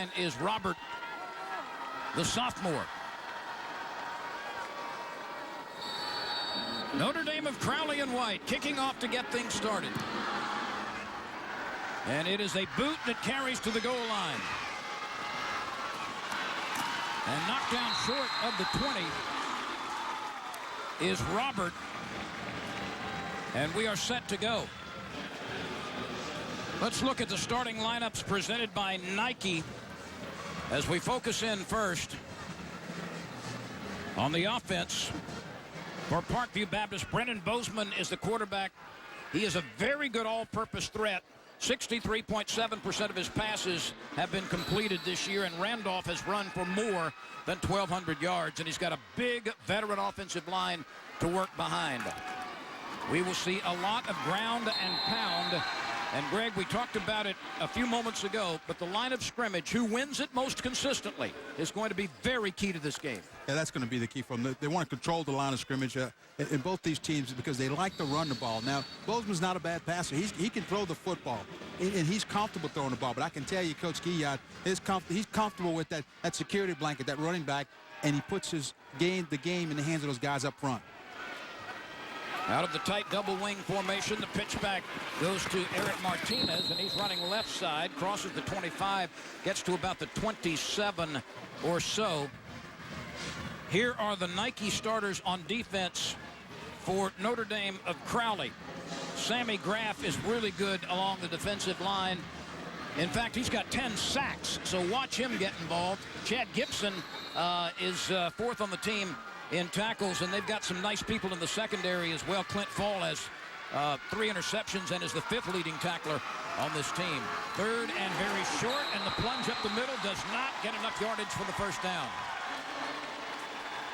line is Robert, the sophomore. Notre Dame of Crowley and White kicking off to get things started. And it is a boot that carries to the goal line. And knocked down short of the 20 is Robert. And we are set to go. Let's look at the starting lineups presented by Nike as we focus in first on the offense. For Parkview Baptist, Brennan Bozeman is the quarterback. He is a very good all-purpose threat. 63.7% of his passes have been completed this year, and Randolph has run for more than 1,200 yards, and he's got a big veteran offensive line to work behind. We will see a lot of ground and pound. And, Greg, we talked about it a few moments ago, but the line of scrimmage, who wins it most consistently, is going to be very key to this game. Yeah, that's going to be the key for them. They want to control the line of scrimmage in both these teams because they like to run the ball. Now, Bozeman's not a bad passer. He can throw the football, and he's comfortable throwing the ball. But I can tell you, Coach Guillot, he's comfortable with that security blanket, that running back, and he puts the game in the hands of those guys up front. Out of the tight double wing formation, the pitch back goes to Eric Martinez, and he's running left side, crosses the 25, gets to about the 27 or so. Here are the Nike starters on defense for Notre Dame of Crowley. Sammy Graff is really good along the defensive line. In fact, he's got 10 sacks, so watch him get involved. Chad Gibson is fourth on the team in tackles, and they've got some nice people in the secondary as well. Clint Fall has 3 interceptions and is the 5th leading tackler on this team. Third and very short, and the plunge up the middle does not get enough yardage for the first down.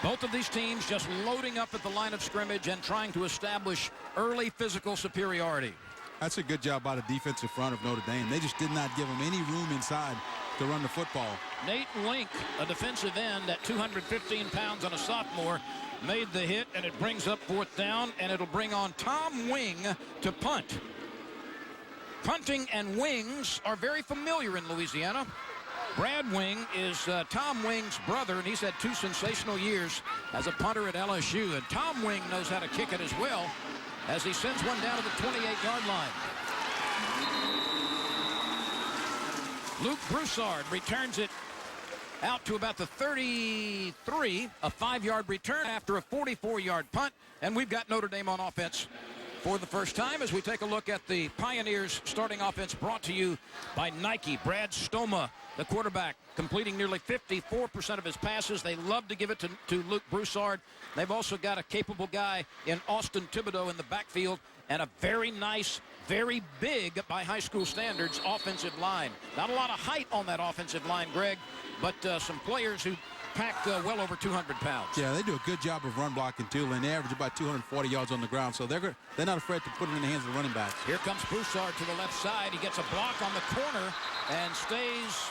Both of these teams just loading up at the line of scrimmage and trying to establish early physical superiority. That's a good job by the defensive front of Notre Dame. They just did not give them any room inside to run the football. Nate Link, a defensive end at 215 pounds on a sophomore, made the hit, and it brings up 4th down, and it'll bring on Tom Wing to punt. Punting and wings are very familiar in Louisiana. Brad Wing is Tom Wing's brother, and he's had 2 sensational years as a punter at LSU. And Tom Wing knows how to kick it as well, as he sends one down to the 28-yard line. Luke Broussard returns it out to about the 33, a 5-yard return after a 44-yard punt. And we've got Notre Dame on offense for the first time as we take a look at the Pioneers starting offense, brought to you by Nike. Brad Stoma, the quarterback, completing nearly 54% of his passes. They love to give it to Luke Broussard. They've also got a capable guy in Austin Thibodeau in the backfield, and a very nice, very big, by high school standards, offensive line. Not a lot of height on that offensive line, Greg, but some players who pack well over 200 pounds. Yeah, they do a good job of run blocking, too, and they average about 240 yards on the ground, so they're not afraid to put it in the hands of the running backs. Here comes Broussard to the left side. He gets a block on the corner and stays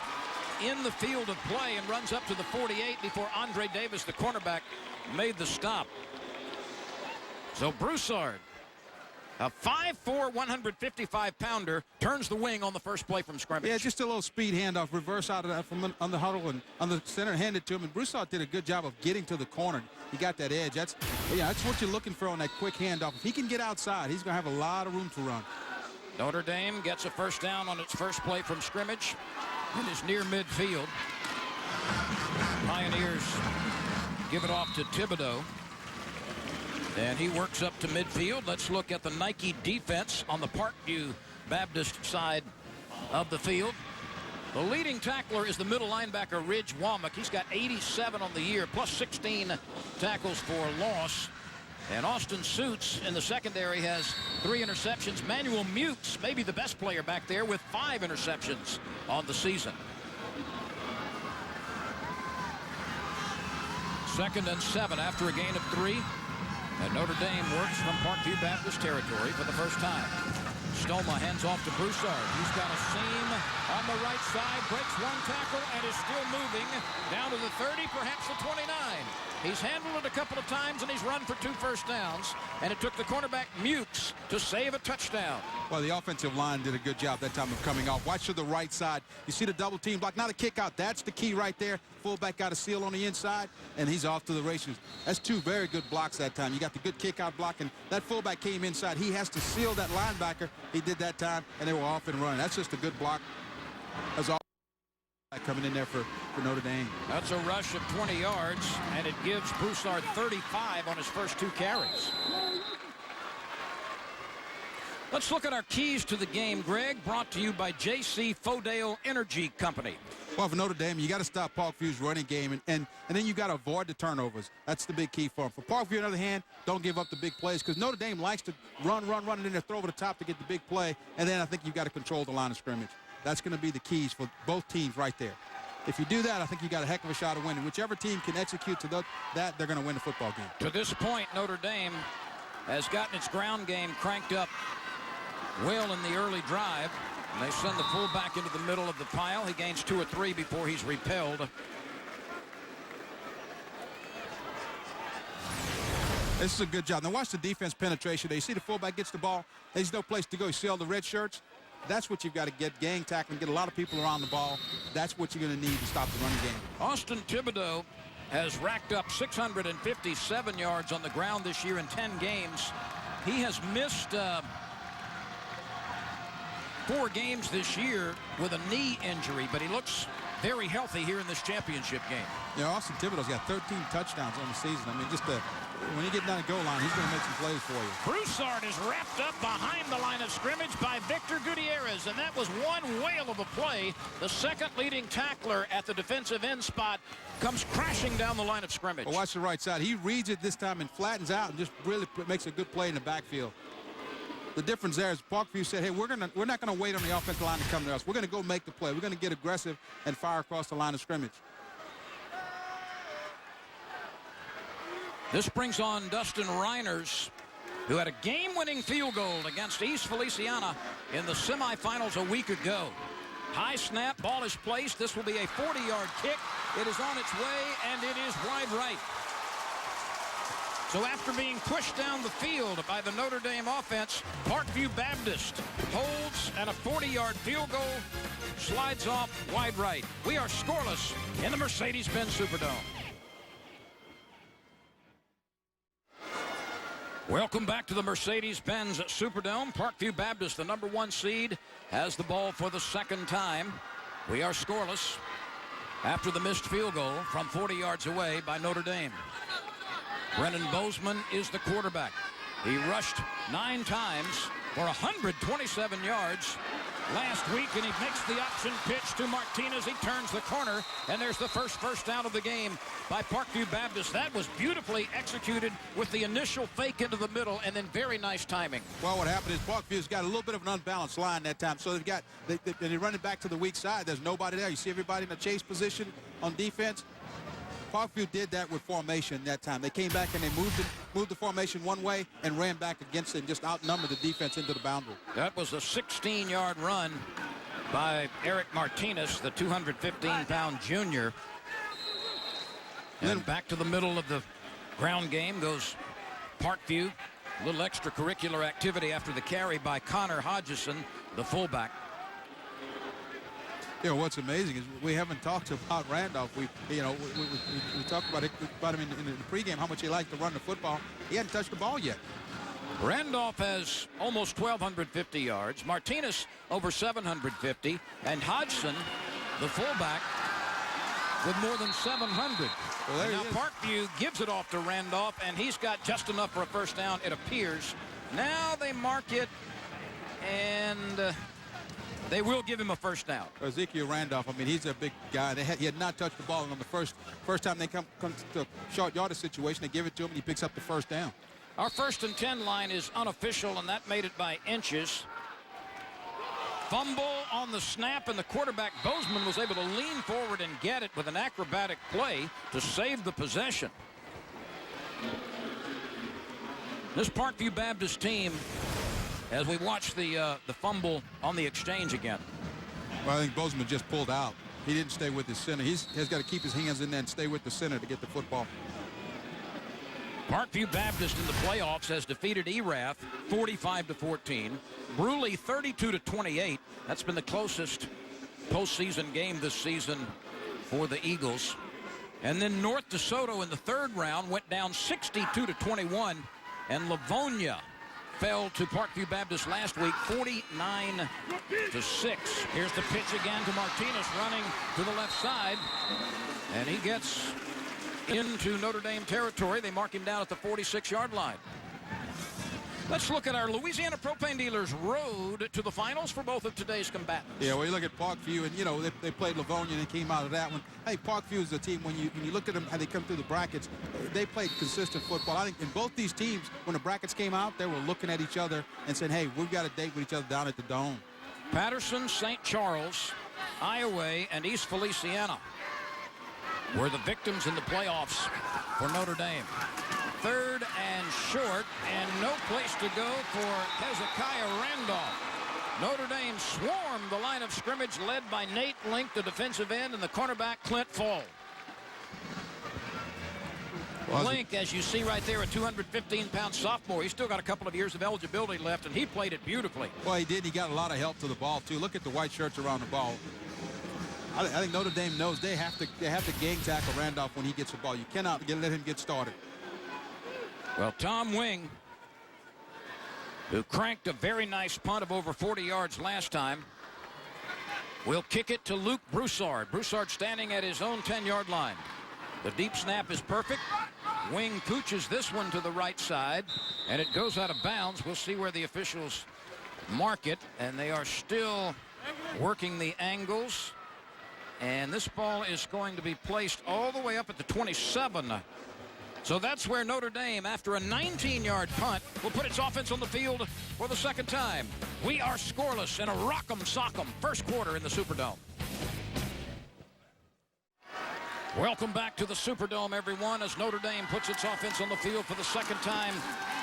in the field of play and runs up to the 48 before Andre Davis, the cornerback, made the stop. So Broussard, a 5'4", 155-pounder, turns the wing on the first play from scrimmage. Yeah, just a little speed handoff, reverse out of that from on the huddle and on the center, handed to him. And Broussard did a good job of getting to the corner. He got that edge. That's what you're looking for on that quick handoff. If he can get outside, he's going to have a lot of room to run. Notre Dame gets a first down on its first play from scrimmage. It is near midfield. Pioneers give it off to Thibodeau. And he works up to midfield. Let's look at the Nike defense on the Parkview Baptist side of the field. The leading tackler is the middle linebacker, Ridge Womack. He's got 87 on the year, plus 16 tackles for loss. And Austin Suits in the secondary has 3 interceptions. Manuel Mukes, maybe the best player back there, with 5 interceptions on the season. 2nd and 7 after a gain of 3. And Notre Dame works from Parkview Baptist territory for the first time. Stoma hands off to Broussard. He's got a seam on the right side, breaks one tackle, and is still moving down to the 30, perhaps the 29. He's handled it a couple of times, and he's run for 2 first downs, and it took the cornerback Mukes to save a touchdown. Well, the offensive line did a good job that time of coming off. Watch to the right side. You see the double team block, not a kick out. That's the key right there. Fullback got a seal on the inside, and he's off to the races. That's 2 very good blocks that time. You got the good kick out block, and that fullback came inside. He has to seal that linebacker. He did that time, and they were off and running. That's just a good block. That's all coming in there for Notre Dame. That's a rush of 20 yards, and it gives Broussard 35 on his first 2 carries. Let's look at our keys to the game, Greg, brought to you by J.C. Fodale Energy Company. Well, for Notre Dame, you got to stop Parkview's running game, and then you got to avoid the turnovers. That's the big key for him. For Parkview, on the other hand, don't give up the big plays, because Notre Dame likes to run, and then they throw over the top to get the big play, and then I think you've got to control the line of scrimmage. That's going to be the keys for both teams right there. If you do that, I think you got a heck of a shot of winning. Whichever team can execute to that, they're going to win the football game. To this point, Notre Dame has gotten its ground game cranked up well in the early drive. And they send the fullback into the middle of the pile. He gains 2 or 3 before he's repelled. This is a good job. Now watch the defense penetration. You see the fullback gets the ball. There's no place to go. You see all the red shirts? That's what you've got to get. Gang tackling, get a lot of people around the ball. That's what you're going to need to stop the running game. Austin Thibodeau has racked up 657 yards on the ground this year in 10 games. He has missed 4 games this year with a knee injury, but he looks very healthy here in this championship game. Yeah, Austin Thibodeau's got 13 touchdowns on the season. I mean, just when you get down the goal line, he's going to make some plays for you. Broussard is wrapped up behind the line of scrimmage by Victor Gutierrez, and that was one whale of a play. The second leading tackler at the defensive end spot comes crashing down the line of scrimmage. Well, watch the right side. He reads it this time and flattens out and just really makes a good play in the backfield. The difference there is Parkview said, hey, we're not going to wait on the offensive line to come to us. We're going to go make the play. We're going to get aggressive and fire across the line of scrimmage. This brings on Dustin Reiners, who had a game-winning field goal against East Feliciana in the semifinals a week ago. High snap, ball is placed. This will be a 40-yard kick. It is on its way, and it is wide right. So after being pushed down the field by the Notre Dame offense, Parkview Baptist holds, and a 40-yard field goal slides off wide right. We are scoreless in the Mercedes-Benz Superdome. Welcome back to the Mercedes-Benz Superdome. Parkview Baptist, the #1 seed, has the ball for the second time. We are scoreless after the missed field goal from 40 yards away by Notre Dame. Brennan Bozeman is the quarterback. He rushed 9 times for 127 yards last week, and he makes the option pitch to Martinez. He turns the corner, and there's the first down of the game by Parkview Baptist. That was beautifully executed with the initial fake into the middle and then very nice timing. Well, what happened is Parkview's got a little bit of an unbalanced line that time, so they're running back to the weak side. There's nobody there. You see everybody in the chase position on defense. Parkview did that with formation that time. They came back and they moved the formation one way and ran back against it and just outnumbered the defense into the boundary. That was a 16-yard run by Eric Martinez, the 215-pound junior. And then back to the middle of the ground game goes Parkview. A little extracurricular activity after the carry by Connor Hodgson, the fullback. You know, what's amazing is we haven't talked about Randolph. We talked about him in the pregame, how much he liked to run the football. He hadn't touched the ball yet. Randolph has almost 1,250 yards. Martinez over 750. And Hodgson, the fullback, with more than 700. Well, now Parkview gives it off to Randolph, and he's got just enough for a first down, it appears. Now they mark it, and they will give him a first down. Ezekiel Randolph, I mean, he's a big guy. He had not touched the ball, and on the first time they come to a short yardage situation, they give it to him, and he picks up the first down. Our 1st and 10 line is unofficial, and that made it by inches. Fumble on the snap, and the quarterback, Bozeman, was able to lean forward and get it with an acrobatic play to save the possession. This Parkview Baptist team as we watch the fumble on the exchange again. Well, I think Bozeman just pulled out. He didn't stay with his center. He's got to keep his hands in there and stay with the center to get the football. Parkview Baptist in the playoffs has defeated Erath 45-14. Bruley 32-28. That's been the closest postseason game this season for the Eagles. And then North DeSoto in the third round went down 62-21. And Livonia fell to Parkview Baptist last week 49-6. Here's the pitch again to Martinez running to the left side. And he gets into Notre Dame territory. They mark him down at the 46-yard line. Let's look at our Louisiana Propane Dealers road to the finals for both of today's combatants. Yeah, well, you look at Parkview, and, you know, they played Livonia and they came out of that one. Hey, Parkview is a team, when you look at them, how they come through the brackets, they played consistent football. I think in both these teams, when the brackets came out, they were looking at each other and saying, hey, we've got a date with each other down at the Dome. Patterson, St. Charles, Iowa, and East Feliciana were the victims in the playoffs for Notre Dame. Third and short, and no place to go for Hezekiah Randolph. Notre Dame swarmed the line of scrimmage, led by Nate Link, the defensive end, and the cornerback Clint Fall. Link, as you see right there, a 215-pound sophomore. He's still got a couple of years of eligibility left, and he played it beautifully. Well, he did. He got a lot of help to the ball, too. Look at the white shirts around the ball. I think Notre Dame knows they have to gang tackle Randolph when he gets the ball. You cannot let him get started. Well, Tom Wing, who cranked a very nice punt of over 40 yards last time, will kick it to Luke Broussard. Broussard standing at his own 10-yard line. The deep snap is perfect. Wing pooches this one to the right side, and it goes out of bounds. We'll see where the officials mark it, and they are still working the angles. And this ball is going to be placed all the way up at the 27. So that's where Notre Dame, after a 19-yard punt, will put its offense on the field for the second time. We are scoreless in a rock'em sock'em first quarter in the Superdome. Welcome back to the Superdome, everyone, as Notre Dame puts its offense on the field for the second time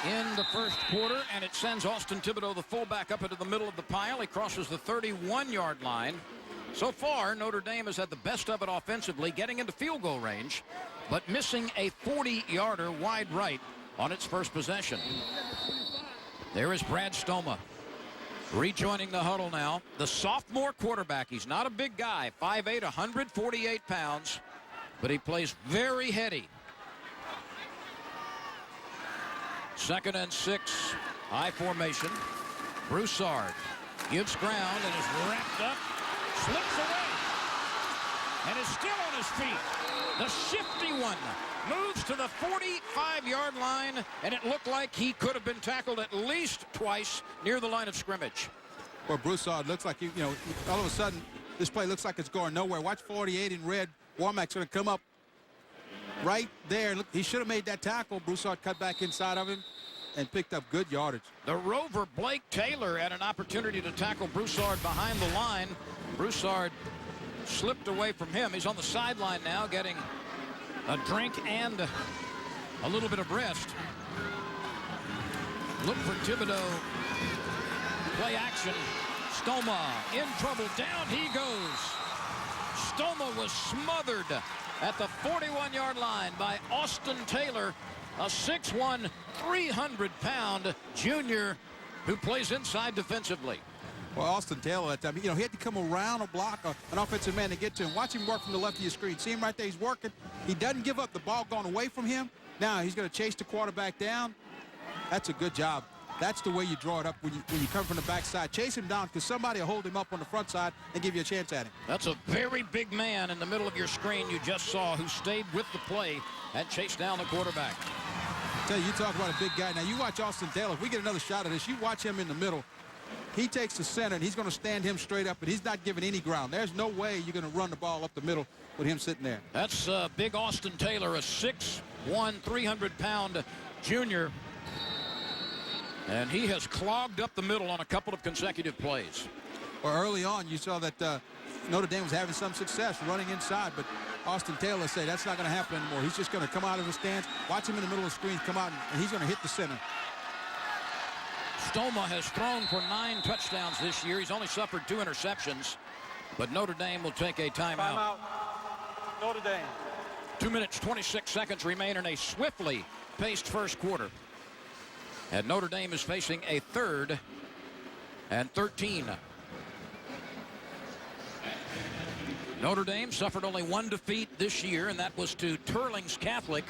in the first quarter, and it sends Austin Thibodeau, the fullback, up into the middle of the pile. He crosses the 31-yard line. So far, Notre Dame has had the best of it offensively, getting into field goal range, but missing a 40-yarder wide right on its first possession. There is Brad Stoma rejoining the huddle now. The sophomore quarterback. He's not a big guy, 5'8", 148 pounds, but he plays very heady. 2nd and 6, I formation. Broussard gives ground and is wrapped up. Slips away and is still on his feet. The shifty one moves to the 45-yard line, and it looked like he could have been tackled at least twice near the line of scrimmage. Well, Broussard looks like, all of a sudden, this play looks like it's going nowhere. Watch 48 in red. Warmack's going to come up right there. Look, he should have made that tackle. Broussard cut back inside of him and picked up good yardage. The rover Blake Taylor had an opportunity to tackle Broussard behind the line. Broussard slipped away from him. He's on the sideline now, getting a drink and a little bit of rest. Look for Thibodeau. Play action. Stoma in trouble. Down he goes. Stoma was smothered at the 41-yard line by Austin Taylor, a 6'1", 300-pound junior who plays inside defensively. Well, Austin Taylor that time, he had to come around a block, an offensive man to get to him. Watch him work from the left of your screen. See him right there. He's working. He doesn't give up. The ball gone away from him. Now he's going to chase the quarterback down. That's a good job. That's the way you draw it up when you come from the backside. Chase him down because somebody will hold him up on the front side and give you a chance at him. That's a very big man in the middle of your screen you just saw who stayed with the play and chased down the quarterback. I tell you, you talk about a big guy. Now, you watch Austin Taylor. If we get another shot at this, you watch him in the middle. He takes the center, and he's going to stand him straight up, and he's not giving any ground. There's no way you're going to run the ball up the middle with him sitting there. That's big Austin Taylor, a 6'1", 300-pound junior. And he has clogged up the middle on a couple of consecutive plays. Well, early on, you saw that Notre Dame was having some success running inside, but Austin Taylor said that's not going to happen anymore. He's just going to come out of the stance, watch him in the middle of the screen, come out, and he's going to hit the center. Stoma has thrown for 9 touchdowns this year. He's only suffered 2 interceptions. But Notre Dame will take a timeout. Timeout. Notre Dame. 2 minutes, 26 seconds remain in a swiftly paced first quarter. And Notre Dame is facing a 3rd and 13. Notre Dame suffered only 1 defeat this year, and that was to Turlings Catholic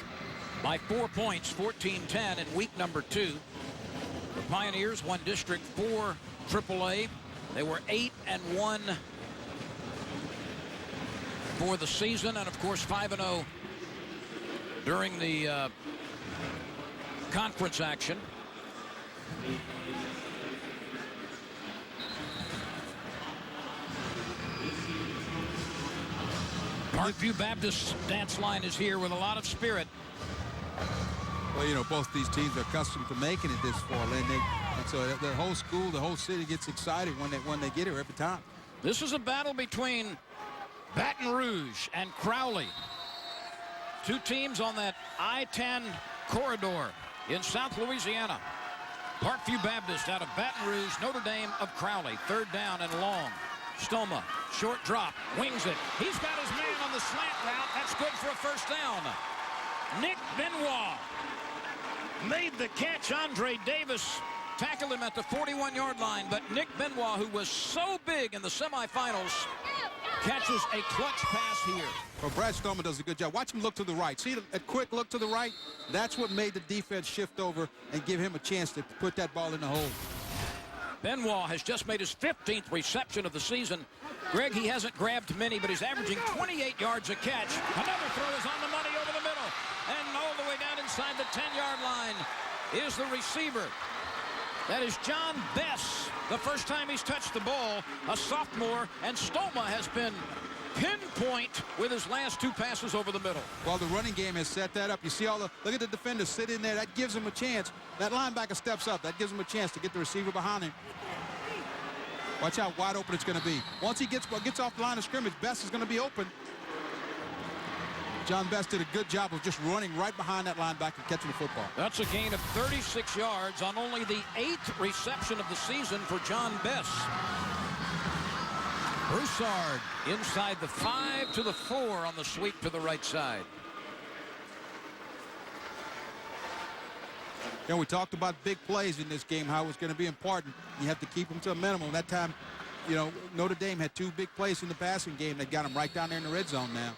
by 4 points, 14-10 in week number 2. The Pioneers won District 4 AAA. They were 8-1 for the season, and of course 5-0 during the conference action. Parkview Baptist dance line is here with a lot of spirit. Well, you know, both these teams are accustomed to making it this far, and so the whole school, the whole city gets excited when they get here every time. This is a battle between Baton Rouge and Crowley. 2 teams on that I-10 corridor in South Louisiana. Parkview Baptist out of Baton Rouge, Notre Dame of Crowley. 3rd down and long. Stoma, short drop, wings it. He's got his man on the slant route. That's good for a 1st down. Nick Benoit made the catch. Andre Davis tackled him at the 41-yard line, but Nick Benoit, who was so big in the semifinals, catches a clutch pass here. Well, Brad Stoma does a good job. Watch him look to the right. See that quick look to the right? That's what made the defense shift over and give him a chance to put that ball in the hole. Benoit has just made his 15th reception of the season. Greg, he hasn't grabbed many, but he's averaging 28 yards a catch. Another throw is on the money over the middle. And all the way down inside the 10-yard line is the receiver. That is John Bess. The first time he's touched the ball, a sophomore, and Stoma has been pinpoint with his last 2 passes over the middle. Well, the running game has set that up. You see look at the defender sit in there. That gives him a chance. That linebacker steps up. That gives him a chance to get the receiver behind him. Watch how wide open it's going to be. Once he gets off the line of scrimmage, Bess is going to be open. John Bess did a good job of just running right behind that linebacker and catching the football. That's a gain of 36 yards on only the 8th reception of the season for John Bess. Broussard inside the 5 to the 4 on the sweep to the right side. You know, we talked about big plays in this game, how it was going to be important. You have to keep them to a minimum. That time, you know, Notre Dame had 2 big plays in the passing game that got them right down there in the red zone now.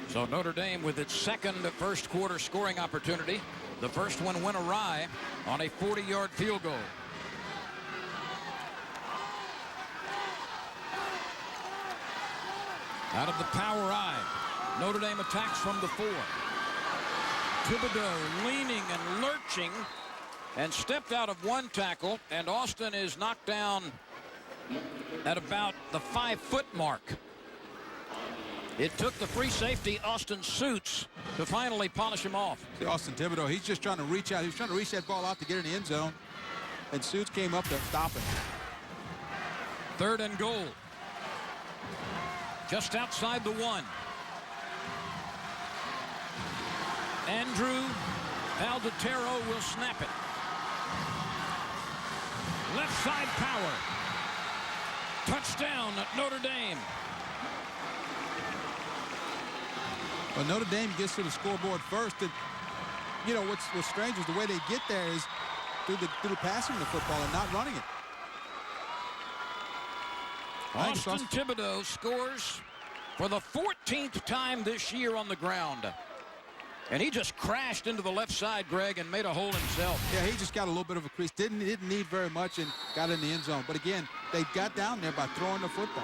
So Notre Dame with its 2nd first quarter scoring opportunity. The first one went awry on a 40-yard field goal. Out of the power I, Notre Dame attacks from the 4. Thibodeau leaning and lurching and stepped out of 1 tackle, and Austin is knocked down at about the 5-foot mark. It took the free safety, Austin Suits, to finally polish him off. See, Austin Thibodeau, he's just trying to reach out. He was trying to reach that ball out to get in the end zone, and Suits came up to stop it. 3rd and goal. Just outside the 1. Andrew Valdetero will snap it. Left side power. Touchdown at Notre Dame. Well, Notre Dame gets to the scoreboard first, and you know what's strange is the way they get there is through the passing of the football and not running it. Austin Thibodeau scores for the 14th time this year on the ground. And he just crashed into the left side, Greg, and made a hole himself. Yeah, he just got a little bit of a crease. Didn't need very much and got in the end zone. But again, they got down there by throwing the football.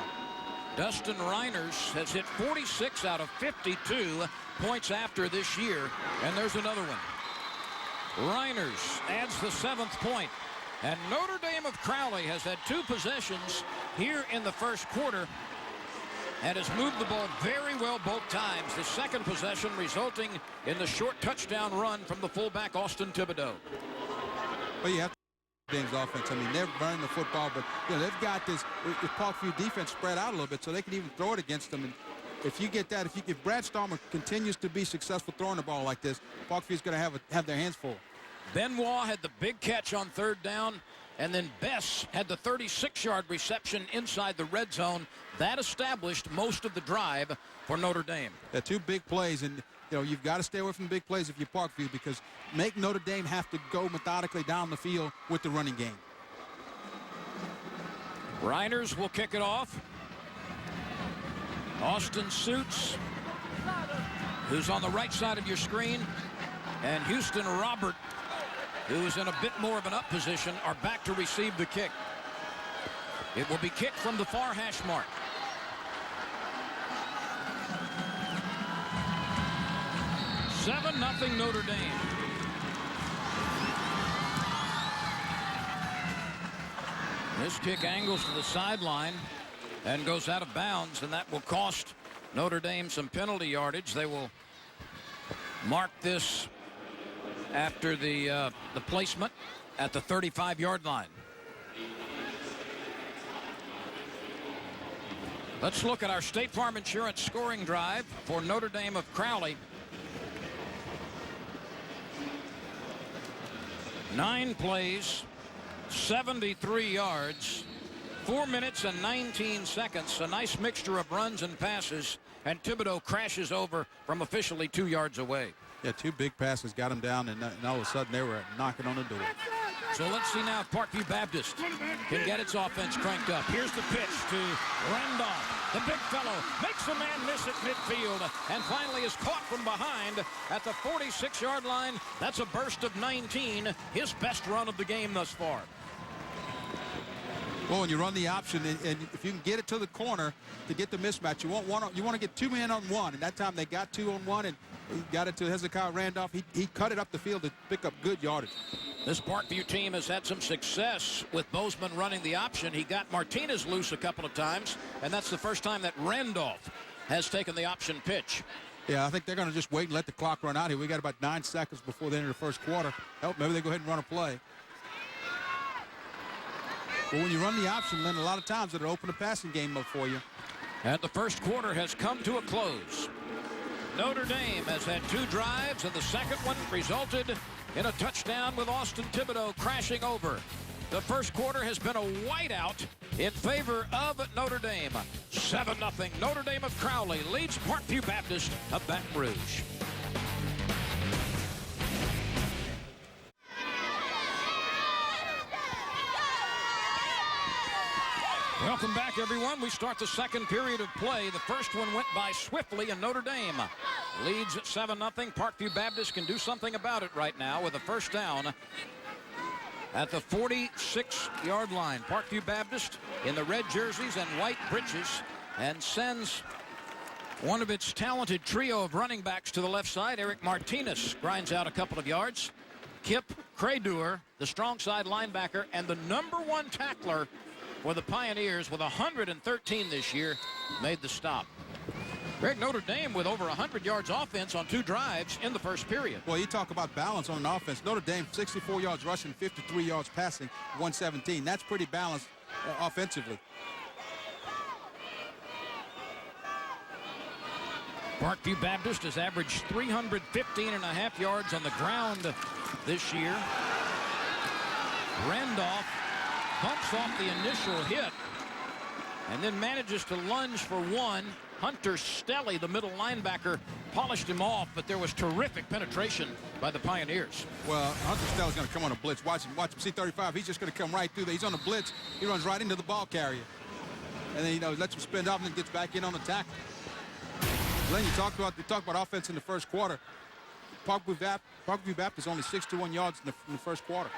Dustin Reiners has hit 46 out of 52 points after this year. And there's another one. Reiners adds the 7th point. And Notre Dame of Crowley has had 2 possessions here in the first quarter and has moved the ball very well both times. The 2nd possession resulting in the short touchdown run from the fullback, Austin Thibodeau. Well, you have to Dame's offense. I mean, they're burning the football, but you know, they've got this Parkview defense spread out a little bit, so they can even throw it against them. And if you get that, if Brad Stallman continues to be successful throwing the ball like this, Parkview's going to have their hands full. Benoit had the big catch on third down, and then Bess had the 36-yard reception inside the red zone. That established most of the drive for Notre Dame. Yeah, 2 big plays, and you've got to stay away from the big plays if you're Parkview, because make Notre Dame have to go methodically down the field with the running game. Reiners will kick it off. Austin Suits, who's on the right side of your screen, and Houston Robert, who's in a bit more of an up position, are back to receive the kick. It will be kicked from the far hash mark. (7-0) Notre Dame. This kick angles to the sideline and goes out of bounds, and that will cost Notre Dame some penalty yardage. They will mark this after the placement at the 35-yard line. Let's look at our State Farm Insurance scoring drive for Notre Dame of Crowley. 9 plays, 73 yards, 4 minutes and 19 seconds. A nice mixture of runs and passes, and Thibodeau crashes over from officially 2 yards away. Yeah, 2 big passes got him down, and all of a sudden they were knocking on the door. So let's see now if Parkview Baptist can get its offense cranked up. Here's the pitch to Randolph. The big fellow makes a man miss at midfield and finally is caught from behind at the 46-yard line. That's a burst of 19, his best run of the game thus far. Well, when you run the option, and if you can get it to the corner to get the mismatch, you want to get 2 men on one. And that time they got 2 on 1, and he got it to Hezekiah Randolph. He cut it up the field to pick up good yardage. This Parkview team has had some success with Bozeman running the option. He got Martinez loose a couple of times, and that's the first time that Randolph has taken the option pitch. Yeah, I think they're going to just wait and let the clock run out here. We got about 9 seconds before the end of the first quarter. Maybe they go ahead and run a play. But when you run the option, then a lot of times it'll open the passing game up for you. And the first quarter has come to a close. Notre Dame has had 2 drives, and the second one resulted in a touchdown with Austin Thibodeau crashing over. The first quarter has been a whiteout in favor of Notre Dame. 7-0. Notre Dame of Crowley leads Parkview Baptist of Baton Rouge. Welcome back, everyone. We start the second period of play. The first one went by swiftly, and Notre Dame leads at 7-0. Parkview Baptist can do something about it right now with a first down at the 46-yard line. Parkview Baptist in the red jerseys and white breeches, and sends one of its talented trio of running backs to the left side. Eric Martinez grinds out a couple of yards. Kip Cradur, the strong side linebacker and the #1 tackler for the Pioneers with 113 this year, made the stop. Greg, Notre Dame with over 100 yards offense on 2 drives in the first period. Well, you talk about balance on an offense. Notre Dame, 64 yards rushing, 53 yards passing, 117. That's pretty balanced offensively. Parkview Baptist has averaged 315.5 yards on the ground this year. Randolph bumps off the initial hit and then manages to lunge for 1. Hunter Stelly, the middle linebacker, polished him off, but there was terrific penetration by the Pioneers. Well, Hunter Stelly's going to come on a blitz. Watch him, see 35. He's just going to come right through there. He's on a blitz. He runs right into the ball carrier. And then, lets him spin off and then gets back in on the tackle. Glenn, you talked about offense in the first quarter. Parkview Baptist only 61 yards in the first quarter.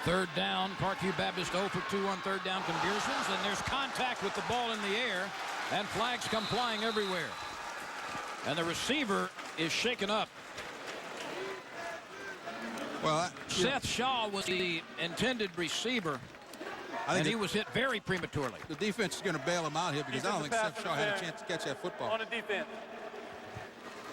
Third down, Parkview Baptist 0 for 2 on third down conversions, and there's contact with the ball in the air, and flags come flying everywhere. And the receiver is shaken up. Well, Seth Shaw was the intended receiver, and he was hit very prematurely. The defense is going to bail him out here because I don't think Seth Shaw had a chance to catch that football. On the defense.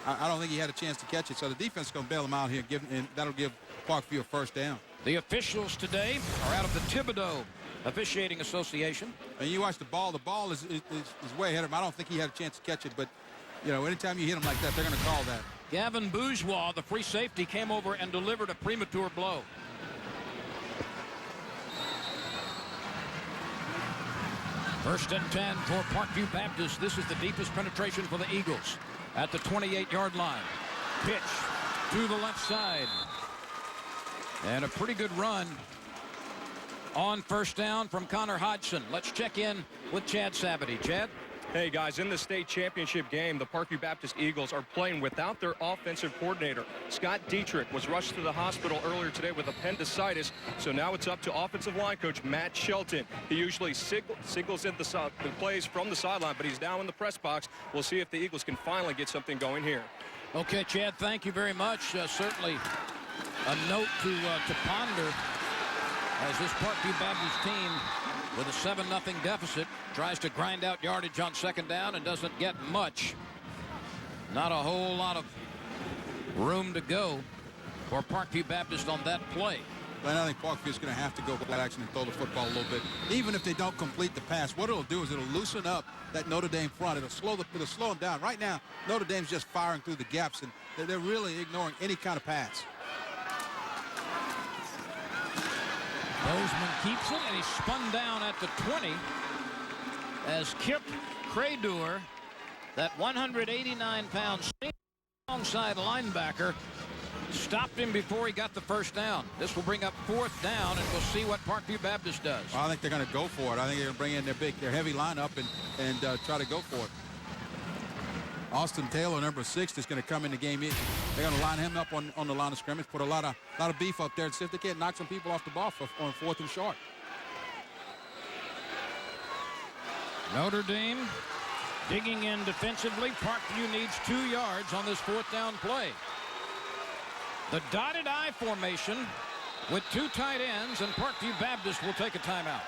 I don't think he had a chance to catch it, so the defense is going to bail him out here, and that'll give Parkview a first down. The officials today are out of the Thibodeau Officiating Association. And you watch the ball is way ahead of him. I don't think he had a chance to catch it, but, anytime you hit him like that, they're going to call that. Gavin Bourgeois, the free safety, came over and delivered a premature blow. First and 10 for Parkview Baptist. This is the deepest penetration for the Eagles at the 28-yard line. Pitch to the left side. And a pretty good run on first down from Connor Hodgson. Let's check in with Chad Savity. Chad? Hey, guys, in the state championship game, the Parkview Baptist Eagles are playing without their offensive coordinator. Scott Dietrich was rushed to the hospital earlier today with appendicitis, so now it's up to offensive line coach Matt Shelton. He usually signals in the plays from the sideline, but he's now in the press box. We'll see if the Eagles can finally get something going here. Okay, Chad, thank you very much. Certainly a note to ponder as this Parkview Baptist team, with a 7-0 deficit, tries to grind out yardage on second down and doesn't get much. Not a whole lot of room to go for Parkview Baptist on that play. But I think Parkview's going to have to go for that action and throw the football a little bit. Even if they don't complete the pass, what it'll do is it'll loosen up that Notre Dame front. It'll slow them down. Right now, Notre Dame's just firing through the gaps, and they're really ignoring any kind of pass. Bozeman keeps it, and he's spun down at the 20 as Kip Cradur, that 189-pound alongside linebacker, stopped him before he got the first down. This will bring up fourth down, and we'll see what Parkview Baptist does. Well, I think they're going to go for it. I think they're going to bring in their heavy lineup and try to go for it. Austin Taylor, number 6, is going to come in the game. They're going to line him up on the line of scrimmage, put a lot of beef up there and see if they can't knock some people off the ball on 4th and short. Notre Dame digging in defensively. Parkview needs 2 yards on this 4th down play. The dotted I formation with 2 tight ends, and Parkview Baptist will take a timeout.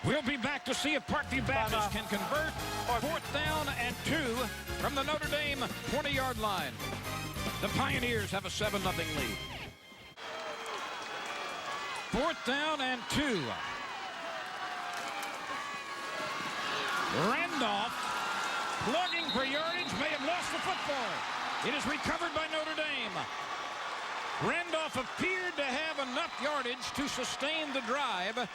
We'll be back to see if Parkview Baptist can convert 4th down and 2 from the Notre Dame 20-yard line. The Pioneers have a 7-0 lead. 4th down and 2. Randolph plugging for yardage, may have lost the football. It is recovered by Notre Dame. Randolph appeared to have enough yardage to sustain the drive,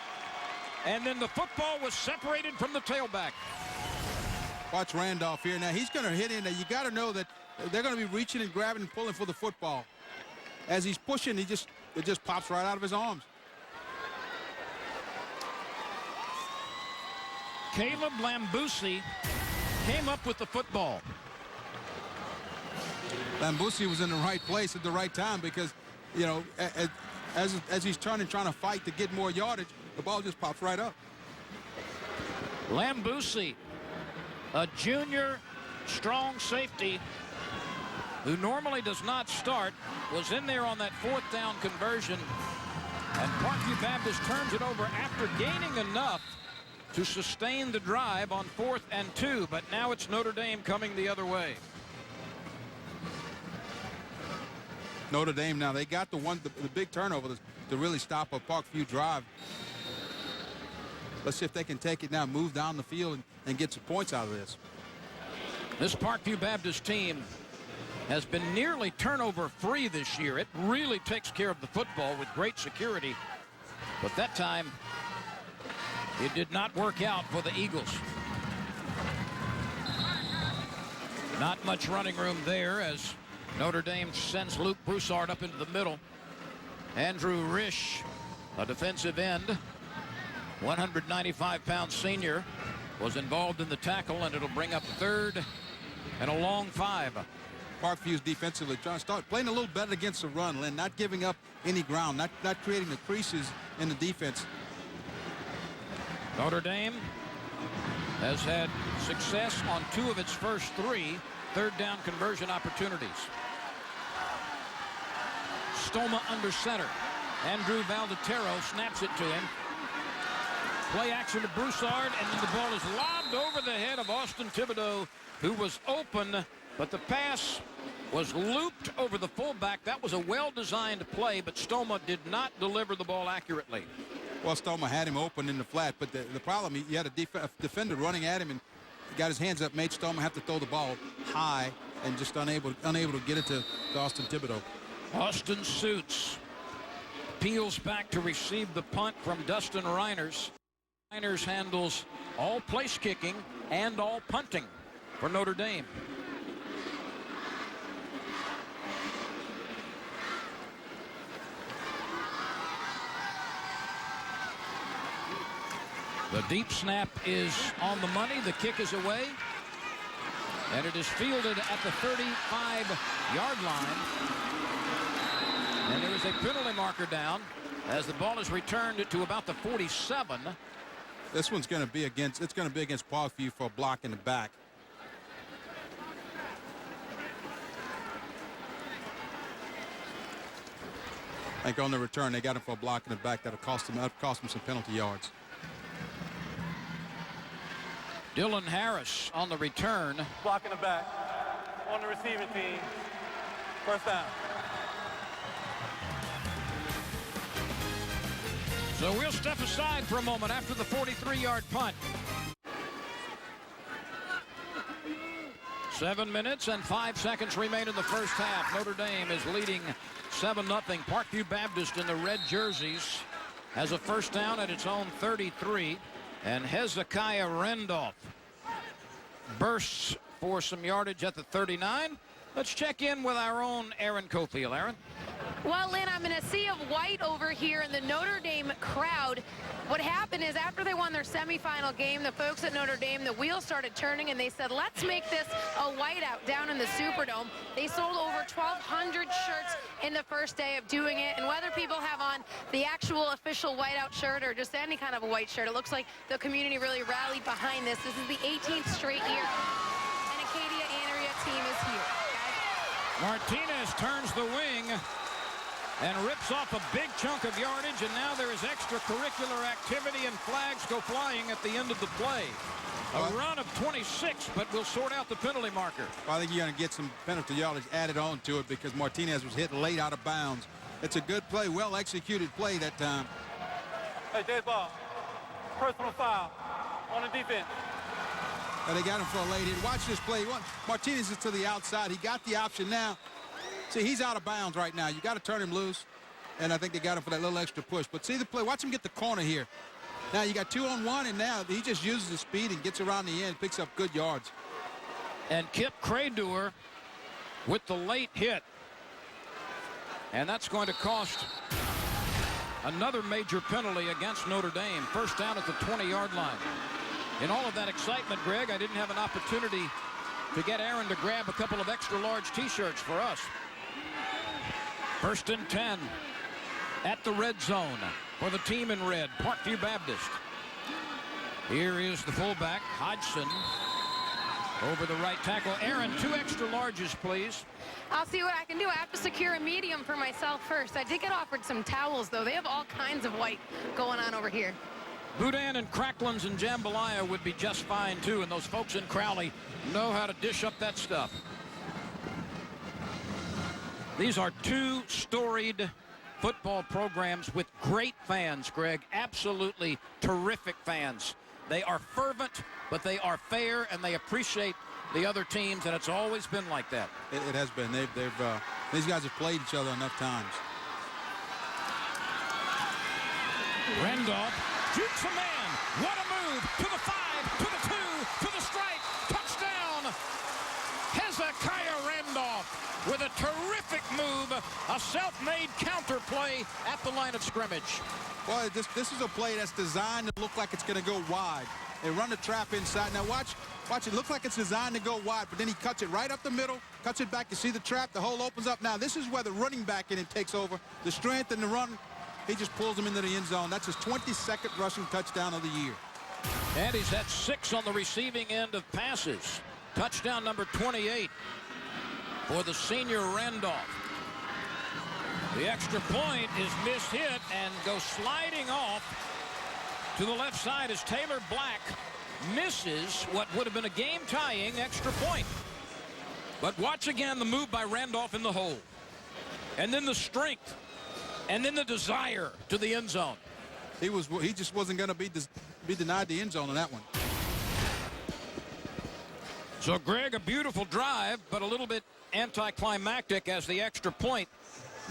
and then the football was separated from the tailback. Watch Randolph here. Now, he's going to hit in there. You got to know that they're going to be reaching and grabbing and pulling for the football. As he's pushing, it just pops right out of his arms. Caleb Lambusi came up with the football. Lambusi was in the right place at the right time because, you know, as he's turning, trying to fight to get more yardage, the ball just pops right up. Lambusi, a junior strong safety who normally does not start, was in there on that 4th down conversion, and Parkview Baptist turns it over after gaining enough to sustain the drive on 4th and 2, but now it's Notre Dame coming the other way. Notre Dame now, they got the big turnover to really stop a Parkview drive. Let's see if they can take it now, move down the field, and get some points out of this. This Parkview Baptist team has been nearly turnover-free this year. It really takes care of the football with great security. But that time, it did not work out for the Eagles. Not much running room there as Notre Dame sends Luke Broussard up into the middle. Andrew Risch, a defensive end, 195-pound senior, was involved in the tackle, and it'll bring up 3rd and a long 5. Parkview's defensively trying to start playing a little better against the run, Lynn, not giving up any ground, not creating the creases in the defense. Notre Dame has had success on 2 of its first 3 3rd down conversion opportunities. Stoma under center. Andrew Valdatero snaps it to him. Play action to Broussard, and then the ball is lobbed over the head of Austin Thibodeau, who was open, but the pass was looped over the fullback. That was a well-designed play, but Stoma did not deliver the ball accurately. Well, Stoma had him open in the flat, but the problem, he had a defender running at him and got his hands up, made Stoma have to throw the ball high and just unable to get it to Austin Thibodeau. Austin Suits peels back to receive the punt from Dustin Reiners. Niners handles all place kicking and all punting for Notre Dame. The deep snap is on the money. The kick is away. And it is fielded at the 35-yard line. And there is a penalty marker down as the ball is returned to about the 47. This one's going to be against Parkview for a block in the back. I think on the return they got him for a block in the back that'll cost him some penalty yards. Dylan Harris on the return. Block in the back. On the receiving team. First down. So we'll step aside for a moment after the 43-yard punt. 7 minutes and 5 seconds remain in the first half. Notre Dame is leading 7-0. Parkview Baptist in the red jerseys has a first down at its own 33. And Hezekiah Randolph bursts for some yardage at the 39. Let's check in with our own Aaron Cofield. Aaron? Well, Lynn, I'm in a sea of white over here in the Notre Dame crowd. What happened is after they won their semifinal game, the folks at Notre Dame, the wheels started turning, and they said, let's make this a whiteout down in the Superdome. They sold over 1,200 shirts in the first day of doing it, and whether people have on the actual official whiteout shirt or just any kind of a white shirt, it looks like the community really rallied behind this. This is the 18th straight year, and Acadia area team is here. Martinez turns the wing and rips off a big chunk of yardage, and now there is extracurricular activity and flags go flying at the end of the play. A run of 26, but we'll sort out the penalty marker. I think you're going to get some penalty yardage added on to it because Martinez was hit late out of bounds. It's a good play, well-executed play that time. Hey, Dave Ball. Personal foul on the defense. And they got him for a late hit. Watch this play. Martinez is to the outside. He got the option now. See, he's out of bounds right now. You got to turn him loose. And I think they got him for that little extra push. But see the play. Watch him get the corner here. Now you got 2-on-1, and now he just uses his speed and gets around the end, picks up good yards. And Kip Cradeur with the late hit. And that's going to cost another major penalty against Notre Dame. First down at the 20-yard line. In all of that excitement, Greg, I didn't have an opportunity to get Aaron to grab a couple of extra large T-shirts for us. First and 10 at the red zone for the team in red, Parkview Baptist. Here is the fullback, Hodgson, over the right tackle. Aaron, 2 extra larges, please. I'll see what I can do. I have to secure a medium for myself first. I did get offered some towels, though. They have all kinds of white going on over here. Boudin and Cracklins and Jambalaya would be just fine, too, and those folks in Crowley know how to dish up that stuff. These are 2 storied football programs with great fans, Greg. Absolutely terrific fans. They are fervent, but they are fair, and they appreciate the other teams, and it's always been like that. It has been. These guys have played each other enough times. Randolph jukes a man. What a move. To the 5, to the 2, to the strike. Touchdown. Hezekiah Randolph with a terrific move. A self-made counter play at the line of scrimmage. Well, this is a play that's designed to look like it's going to go wide. They run the trap inside. Now watch. It looks like it's designed to go wide, but then he cuts it right up the middle, cuts it back. You see the trap. The hole opens up. Now this is where the running back in it takes over. The strength and the run. He just pulls him into the end zone. That's his 22nd rushing touchdown of the year. And he's at 6 on the receiving end of passes. Touchdown number 28 for the senior Randolph. The extra point is mishit and goes sliding off to the left side as Taylor Black misses what would have been a game-tying extra point. But watch again the move by Randolph in the hole. And then the strength. And then the desire to the end zone. He just wasn't going to be denied the end zone on that one. So, Greg, a beautiful drive, but a little bit anticlimactic as the extra point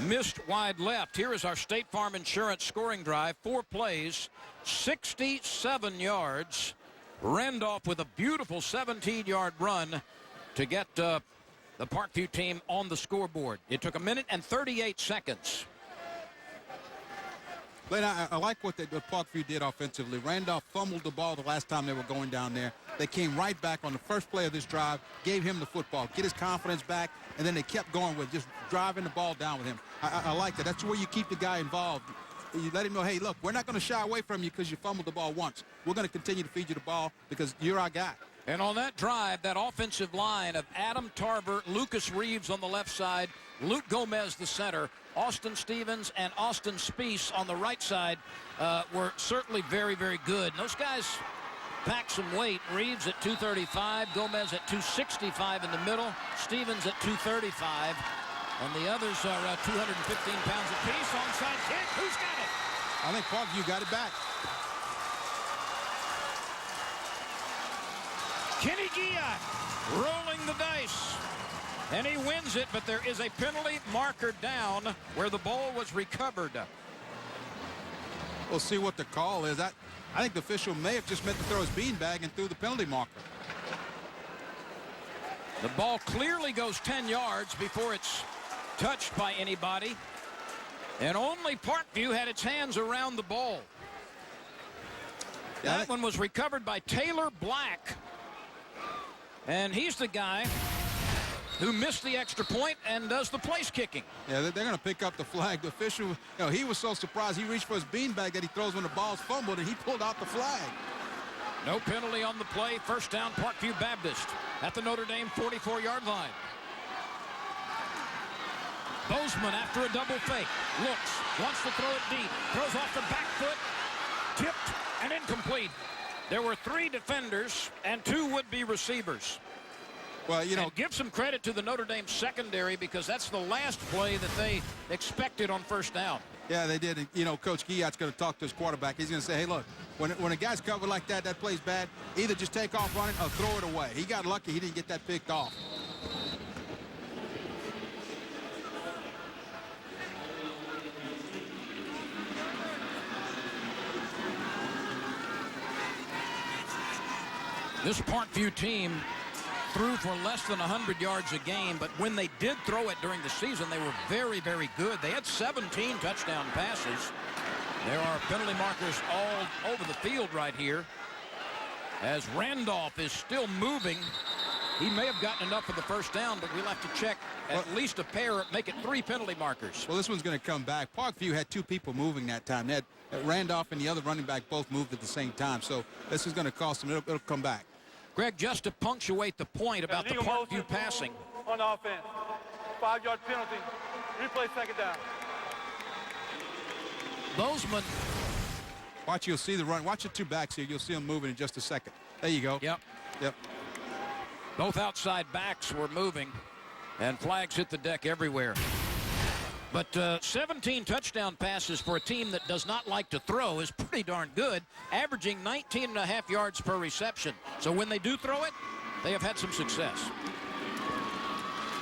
missed wide left. Here is our State Farm Insurance scoring drive. 4 plays, 67 yards. Randolph with a beautiful 17-yard run to get the Parkview team on the scoreboard. It took 1 minute and 38 seconds. But I like what Parkview did offensively. Randolph fumbled the ball the last time they were going down there. They came right back on the first play of this drive, gave him the football, get his confidence back, and then they kept going with just driving the ball down with him. I like that. That's where you keep the guy involved. You let him know, hey, look, we're not going to shy away from you because you fumbled the ball once. We're going to continue to feed you the ball because you're our guy. And on that drive, that offensive line of Adam Tarver, Lucas Reeves on the left side, Luke Gomez the center, Austin Stevens and Austin Speece on the right side were certainly very, very good. And those guys packed some weight. Reeves at 235, Gomez at 265 in the middle, Stevens at 235. And the others are 215 pounds apiece. Onside kick. Who's got it? I think Parkview got it back. Kenny Guillotte rolling the dice. And he wins it, but there is a penalty marker down where the ball was recovered. We'll see what the call is. I think the official may have just meant to throw his beanbag and threw the penalty marker. The ball clearly goes 10 yards before it's touched by anybody. And only Parkview had its hands around the ball. Yeah, that one was recovered by Taylor Black. And he's the guy who missed the extra point and does the place kicking. Yeah, they're going to pick up the flag. The official, he was so surprised he reached for his beanbag that he throws when the ball's fumbled, and he pulled out the flag. No penalty on the play. First down, Parkview Baptist at the Notre Dame 44-yard line. Bozeman after a double fake. Looks, wants to throw it deep. Throws off the back foot. Tipped and incomplete. There were 3 defenders and 2 would-be receivers. Well, and give some credit to the Notre Dame secondary because that's the last play that they expected on first down. Yeah, they did. And, Coach Guillotte's going to talk to his quarterback. He's going to say, hey, look, when a guy's covered like that, that play's bad. Either just take off running or throw it away. He got lucky. He didn't get that picked off. This Parkview team threw for less than 100 yards a game, but when they did throw it during the season, they were very, very good. They had 17 touchdown passes. There are penalty markers all over the field right here. As Randolph is still moving, he may have gotten enough for the first down, but we'll have to check at least a pair, make it 3 penalty markers. Well, this one's going to come back. Parkview had 2 people moving that time. They had Randolph and the other running back both moved at the same time, so this is going to cost them. It'll come back. Greg, just to punctuate the point about the Parkview passing. On offense, 5-yard penalty, replay second down. Bozeman. Watch, you'll see the run. Watch the 2 backs here. You'll see them moving in just a second. There you go. Yep. Both outside backs were moving, and flags hit the deck everywhere. But 17 touchdown passes for a team that does not like to throw is pretty darn good, averaging 19.5 yards per reception. So when they do throw it, they have had some success.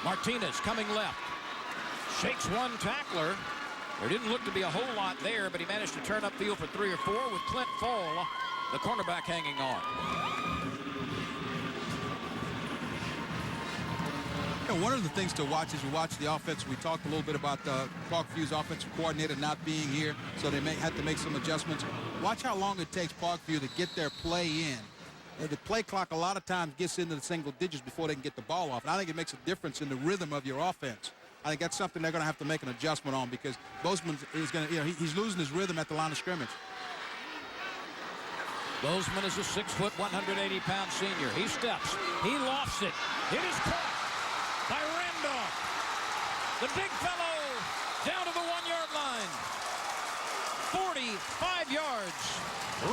Martinez coming left. Shakes one tackler. There didn't look to be a whole lot there, but he managed to turn upfield for 3 or 4 with Clint Fall, the cornerback, hanging on. One of the things to watch is you watch the offense. We talked a little bit about Parkview's offensive coordinator not being here, so they may have to make some adjustments. Watch how long it takes Parkview to get their play in. The play clock a lot of times gets into the single digits before they can get the ball off, and I think it makes a difference in the rhythm of your offense. I think that's something they're going to have to make an adjustment on because Bozeman is going to, he's losing his rhythm at the line of scrimmage. Bozeman is a 6-foot, 180-pound senior. He steps. He lofts it. It is caught by Randolph. The big fellow down to the 1-yard line. 45 yards.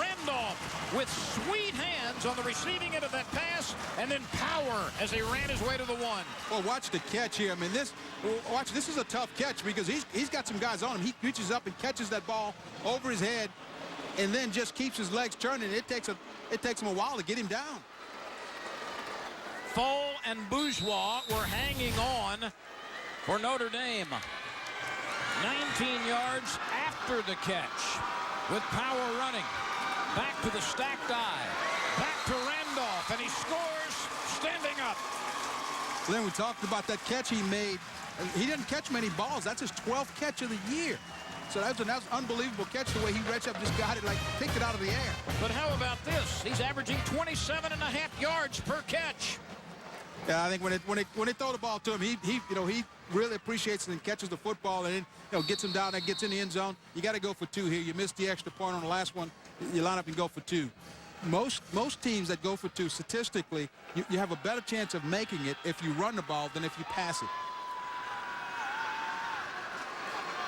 Randolph with sweet hands on the receiving end of that pass and then power as he ran his way to the 1. Well, watch the catch here. I mean, this is a tough catch because he's got some guys on him. He reaches up and catches that ball over his head and then just keeps his legs turning. It takes him a while to get him down. Fall and Bourgeois were hanging on for Notre Dame. 19 yards after the catch with power running. Back to the stacked eye. Back to Randolph, and he scores standing up. Then we talked about that catch he made. He didn't catch many balls. That's his 12th catch of the year. So that was an unbelievable catch, the way he reached up, just got it, like picked it out of the air. But how about this? He's averaging 27.5 yards per catch. Yeah, I think when they throw the ball to him, he really appreciates it and catches the football and then, gets him down there, gets in the end zone. You got to go for 2 here. You missed the extra point on the last one. You line up and go for 2. Most teams that go for 2, statistically, you have a better chance of making it if you run the ball than if you pass it.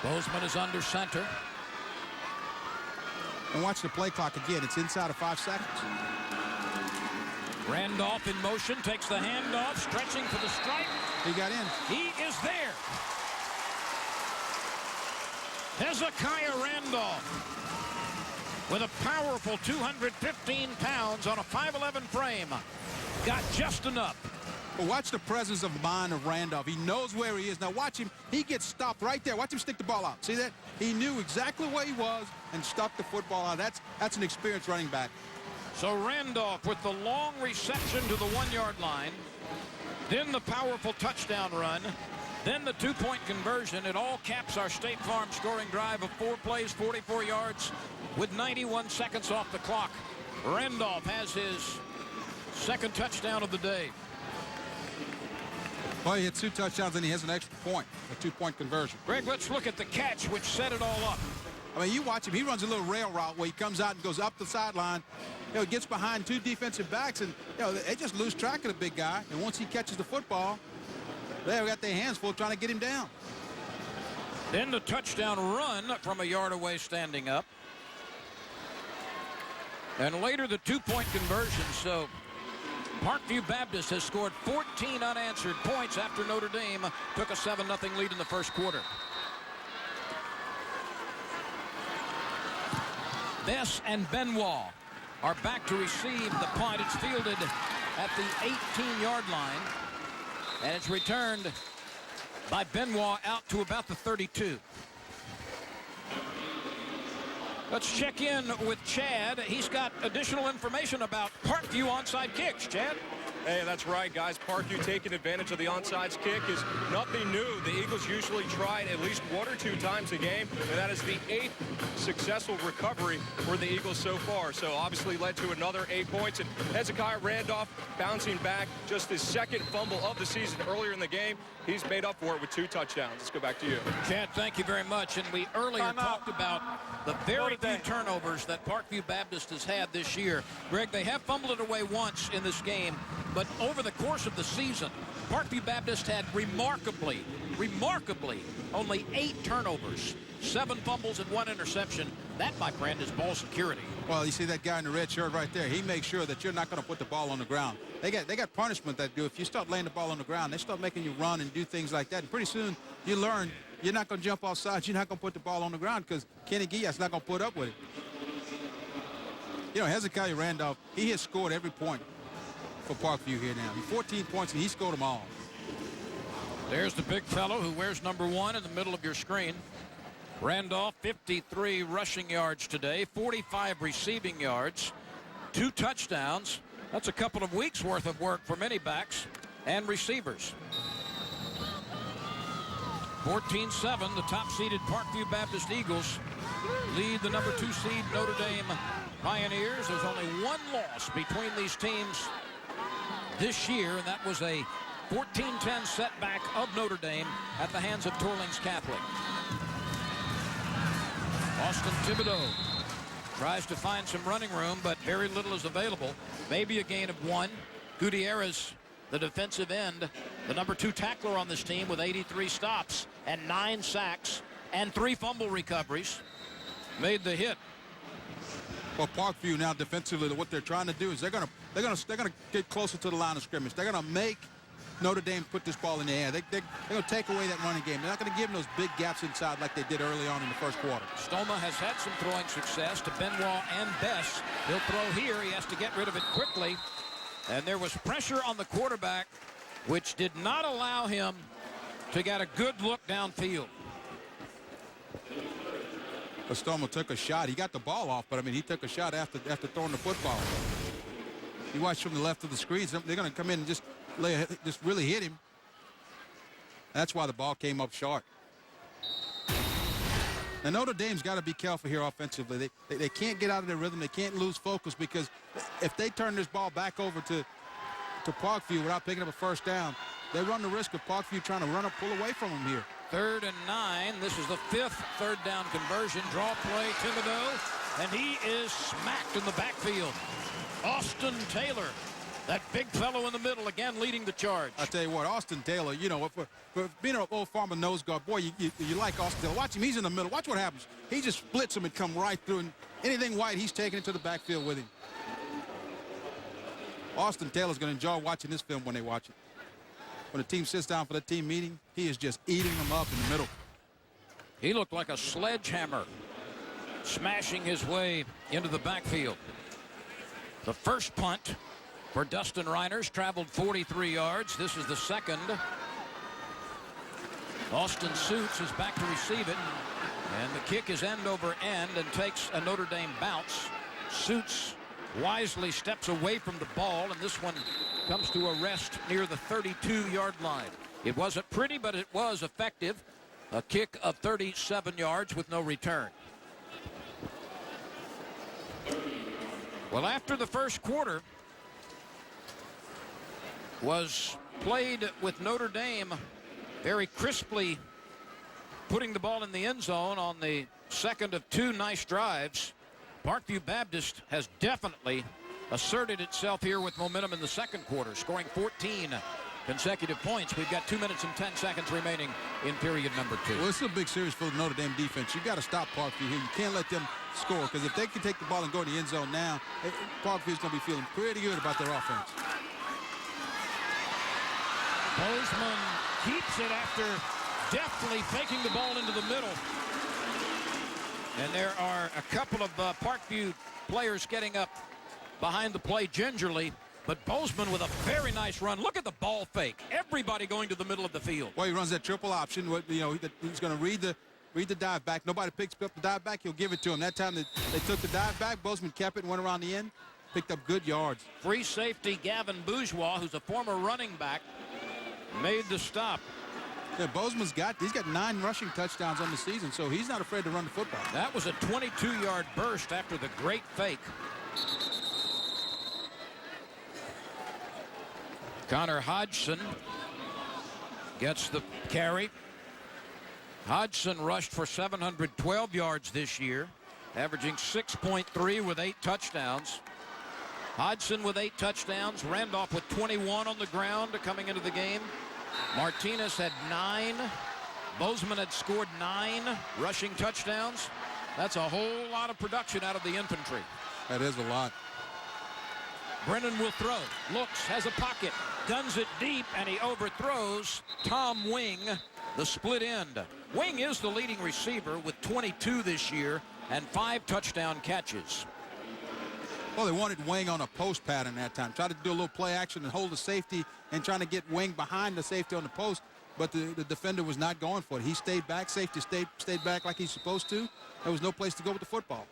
Bozeman is under center. And watch the play clock again. It's inside of 5 seconds. Randolph in motion, takes the handoff, stretching for the strike. He got in. He is there. Hezekiah Randolph with a powerful 215 pounds on a 5'11 frame. Got just enough. But watch the presence of mind of Randolph. He knows where he is. Now watch him. He gets stopped right there. Watch him stick the ball out. See that? He knew exactly where he was and stuck the football out. That's an experienced running back. So Randolph with the long reception to the 1-yard line. Then the powerful touchdown run. Then the 2-point conversion. It all caps our State Farm scoring drive of 4 plays, 44 yards with 91 seconds off the clock. Randolph has his 2nd touchdown of the day. Well, he had 2 touchdowns and he has an extra point, a 2-point conversion. Greg, let's look at the catch, which set it all up. I mean, you watch him. He runs a little rail route where he comes out and goes up the sideline. Gets behind 2 defensive backs, and they just lose track of the big guy. And once he catches the football, they've got their hands full trying to get him down. Then the touchdown run from a yard away standing up. And later the 2-point conversion. So Parkview Baptist has scored 14 unanswered points after Notre Dame took a 7-0 lead in the first quarter. Bess and Benoit are back to receive the punt. It's fielded at the 18-yard line, and it's returned by Benoit out to about the 32. Let's check in with Chad. He's got additional information about Parkview onside kicks. Chad? Hey, that's right, guys. Parkview taking advantage of the onside kick is nothing new. The Eagles usually try it at least 1 or 2 times a game, and that is the 8th successful recovery for the Eagles so far. So obviously led to another 8 points. And Hezekiah Randolph bouncing back, just his 2nd fumble of the season earlier in the game. He's made up for it with 2 touchdowns. Let's go back to you. Chad, thank you very much. And we earlier talked about the very few turnovers that Parkview Baptist has had this year. Greg, they have fumbled it away once in this game, but over the course of the season, Parkview Baptist had remarkably only 8 turnovers, 7 fumbles and 1 interception. That, my friend, is ball security. Well, you see that guy in the red shirt right there. He makes sure that you're not going to put the ball on the ground. They got punishment that do. If you start laying the ball on the ground, they start making you run and do things like that. And pretty soon you learn you're not going to jump off sides. You're not going to put the ball on the ground because Kenny Guillat's not going to put up with it. Hezekiah Randolph, he has scored every point for Parkview here now. 14 points, and he scored them all. There's the big fellow who wears number 1 in the middle of your screen. Randolph, 53 rushing yards today, 45 receiving yards, 2 touchdowns. That's a couple of weeks' worth of work for many backs and receivers. 14-7, the top-seeded Parkview Baptist Eagles lead the number 2 seed Notre Dame Pioneers. There's only 1 loss between these teams this year, and that was a 14-10 setback of Notre Dame at the hands of Torlings Catholic. Austin Thibodeau tries to find some running room, but very little is available. Maybe a gain of 1. Gutierrez, the defensive end, the number 2 tackler on this team with 83 stops and 9 sacks and 3 fumble recoveries, made the hit. Well, Parkview now defensively, what they're trying to do is they're going to get closer to the line of scrimmage. They're going to make Notre Dame put this ball in the air. They're going to take away that running game. They're not going to give them those big gaps inside like they did early on in the first quarter. Stoma has had some throwing success to Benoit and Bess. He'll throw here. He has to get rid of it quickly. And there was pressure on the quarterback, which did not allow him to get a good look downfield. Estomo took a shot. He got the ball off, but I mean, he took a shot after throwing the football. You watch from the left of the screens, they're going to come in and just really hit him. That's why the ball came up short. Now, Notre Dame's got to be careful here offensively. They can't get out of their rhythm. They can't lose focus, because if they turn this ball back over to Parkview without picking up a first down, they run the risk of Parkview trying to pull away from them here. 3rd and 9. This is the 5th third down conversion. Draw play, Thibodeau, and he is smacked in the backfield. Austin Taylor, that big fellow in the middle, again leading the charge. I tell you what, Austin Taylor, you know, for being an old farmer nose guard, boy, you like Austin Taylor. Watch him, he's in the middle. Watch what happens. He just splits him and come right through, and anything white, he's taking it to the backfield with him. Austin Taylor's going to enjoy watching this film when they watch it. When the team sits down for the team meeting, he is just eating them up in the middle. He looked like a sledgehammer, smashing his way into the backfield. The first punt for Dustin Reiners traveled 43 yards. This is the second. Austin Suits is back to receive it, and the kick is end over end and takes a Notre Dame bounce. Suits wisely steps away from the ball, and this one comes to a rest near the 32-yard line. It wasn't pretty, but it was effective. A kick of 37 yards with no return. Well, after the first quarter was played with Notre Dame very crisply putting the ball in the end zone on the second of 2 nice drives, Parkview Baptist has definitely asserted itself here with momentum in the second quarter, scoring 14 consecutive points. We've got 2 minutes and 10 seconds remaining in period number 2. Well, it's a big series for the Notre Dame defense. You've got to stop Parkview here. You can't let them score, because if they can take the ball and go to the end zone now, Parkview's going to be feeling pretty good about their offense. Bozeman keeps it after deftly faking the ball into the middle. And there are a couple of Parkview players getting up behind the play gingerly, but Bozeman with a very nice run. Look at the ball fake. Everybody going to the middle of the field. Well, he runs that triple option. You know, he's going to read the dive back. Nobody picks up the dive back. He'll give it to him. That time they took the dive back, Bozeman kept it and went around the end, picked up good yards. Free safety Gavin Bourgeois, who's a former running back, made the stop. Yeah, Bozeman's he's got 9 rushing touchdowns on the season, so he's not afraid to run the football. That was a 22-yard burst after the great fake. Connor Hodgson gets the carry. Hodgson rushed for 712 yards this year, averaging 6.3 with 8 touchdowns. Hodgson with 8 touchdowns. Randolph with 21 on the ground coming into the game. Martinez had 9. Bozeman had scored 9 rushing touchdowns. That's a whole lot of production out of the infantry. That is a lot. Brennan will throw. Looks, has a pocket, guns it deep, and he overthrows Tom Wing, the split end. Wing is the leading receiver with 22 this year and 5 touchdown catches. Well, they wanted Wing on a post pattern that time. Tried to do a little play action and hold the safety and trying to get Wing behind the safety on the post, but the defender was not going for it. He stayed back. Safety stayed back like he's supposed to. There was no place to go with the football.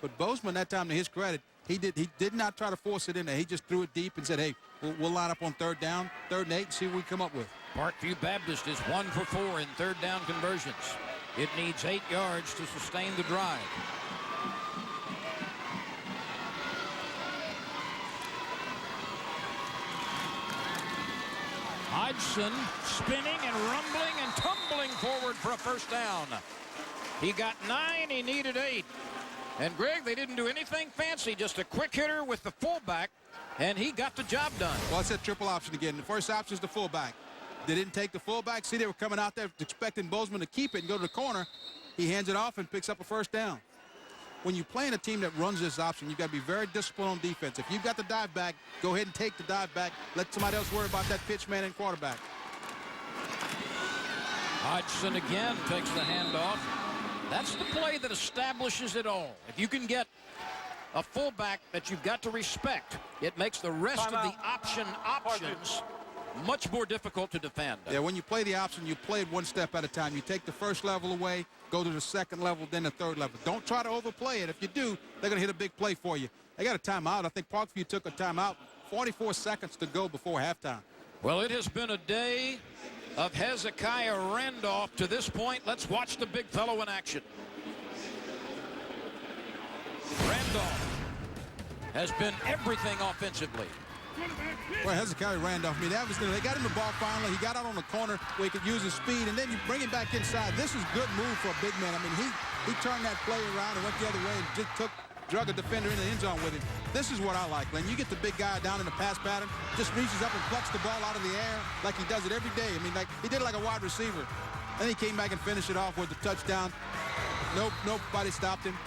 But Bozeman, that time, to his credit, he did not try to force it in there. He just threw it deep and said, hey, we'll line up on 3rd down, 3rd and 8, and see what we come up with. Parkview Baptist is 1 for 4 in 3rd down conversions. It needs 8 yards to sustain the drive. Hodgson spinning and rumbling and tumbling forward for a first down. He got 9, he needed 8. And Greg, they didn't do anything fancy, just a quick hitter with the fullback, and he got the job done. Well, it's that triple option again. The first option is the fullback. They didn't take the fullback. See, they were coming out there expecting Bozeman to keep it and go to the corner. He hands it off and picks up a first down. When you play in a team that runs this option, you've got to be very disciplined on defense. If you've got the dive back, go ahead and take the dive back. Let somebody else worry about that pitch man and quarterback. Hodgson again takes the handoff. That's the play that establishes it all. If you can get a fullback that you've got to respect, it makes the rest of the options much more difficult to defend. Yeah, when you play the option, you play it one step at a time. You take the first level away, go to the second level, then the third level. Don't try to overplay it. If you do, they're going to hit a big play for you. They got a timeout. I think Parkview took a timeout. 44 seconds to go before halftime. Well, it has been a day of Hezekiah Randolph to this point. Let's watch the big fellow in action. Randolph has been everything offensively. Well, Hezekiah Randolph, I mean, that was good. They got him the ball finally. He got out on the corner where he could use his speed, and then you bring him back inside. This is a good move for a big man. I mean, he turned that play around and went the other way and just drug a defender in the end zone with him. This is what I like, Glenn. You get the big guy down in the pass pattern, just reaches up and plucks the ball out of the air like he does it every day. I mean, like he did it like a wide receiver. Then he came back and finished it off with the touchdown. Nobody stopped him.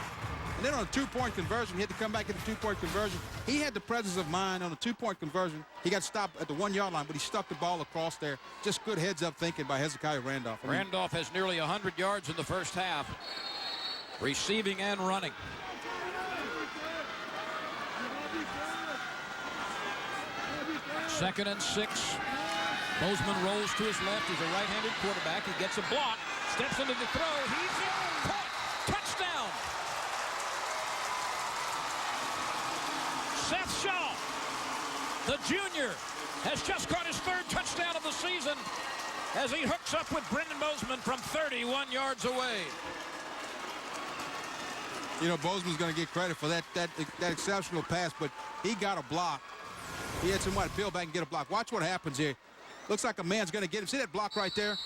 And then on a two-point conversion, he had to come back at the two-point conversion. He had the presence of mind on a two-point conversion. He got stopped at the 1-yard line, but he stuck the ball across there. Just good heads-up thinking by Hezekiah Randolph. Randolph has nearly 100 yards in the first half, receiving and running. Second and 6. Bozeman rolls to his left. He's a right-handed quarterback. He gets a block, steps into the throw. He's in. Caught. Touchdown. Seth Shaw, the junior, has just caught his 3rd touchdown of the season as he hooks up with Brendan Bozeman from 31 yards away. You know, Bozeman's going to get credit for that exceptional pass, but he got a block. He had somebody peel back and get a block. Watch what happens here. Looks like a man's going to get him. See that block right there?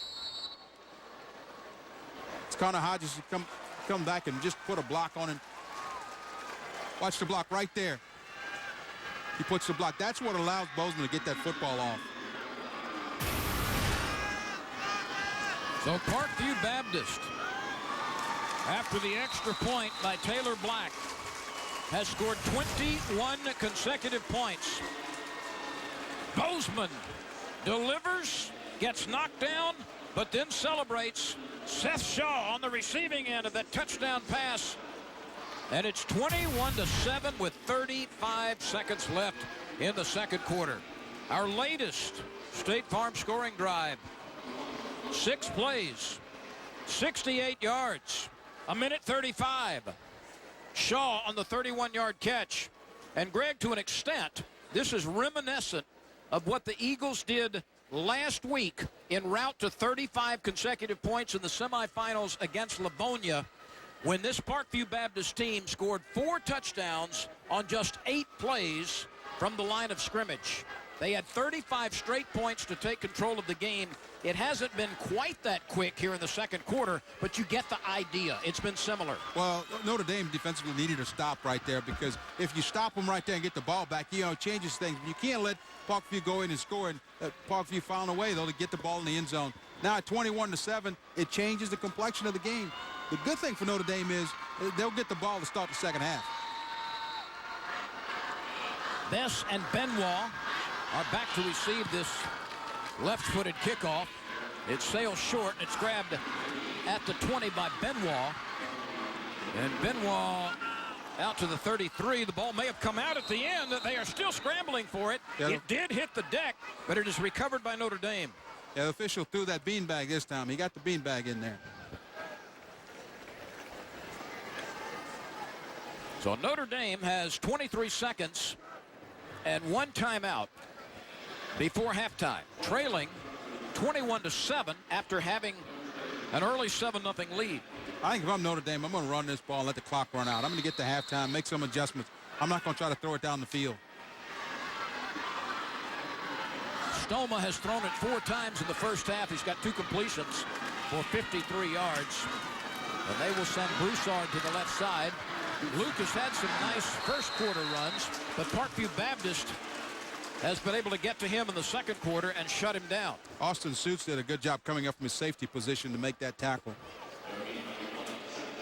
It's Connor Hodges come back and just put a block on him. Watch the block right there. He puts the block. That's what allows Bozeman to get that football off. So Parkview Baptist, after the extra point by Taylor Black, has scored 21 consecutive points. Bozeman delivers, gets knocked down, but then celebrates. Seth Shaw on the receiving end of that touchdown pass. And it's 21-7 with 35 seconds left in the second quarter. Our latest State Farm scoring drive. 6 plays, 68 yards, a minute 35. Shaw on the 31-yard catch. And Greg, to an extent, this is reminiscent of what the Eagles did last week en route to 35 consecutive points in the semifinals against Livonia, when this Parkview Baptist team scored 4 touchdowns on just 8 plays from the line of scrimmage. They had 35 straight points to take control of the game. It hasn't been quite that quick here in the second quarter, but you get the idea. It's been similar. Well, Notre Dame defensively needed to stop right there, because if you stop them right there and get the ball back, you know, it changes things. You can't let Parkview go in and score, and Parkview found a way, though, to get the ball in the end zone. Now at 21-7, it changes the complexion of the game. The good thing for Notre Dame is they'll get the ball to start the second half. Bess and Benoit are back to receive this left-footed kickoff. It sails short, and it's grabbed at the 20 by Benoit. And Benoit out to the 33. The ball may have come out at the end. They are still scrambling for it. Yeah. It did hit the deck, but it is recovered by Notre Dame. Yeah, the official threw that beanbag this time. He got the beanbag in there. So Notre Dame has 23 seconds and 1 timeout before halftime, trailing 21-7 after having an early 7-0 lead. I think if I'm Notre Dame, I'm going to run this ball and let the clock run out. I'm going to get to halftime, make some adjustments. I'm not going to try to throw it down the field. Stoma has thrown it 4 times in the first half. He's got 2 completions for 53 yards. And they will send Broussard to the left side. Luke has had some nice first quarter runs, but Parkview Baptist has been able to get to him in the second quarter and shut him down. Austin Suits did a good job coming up from his safety position to make that tackle.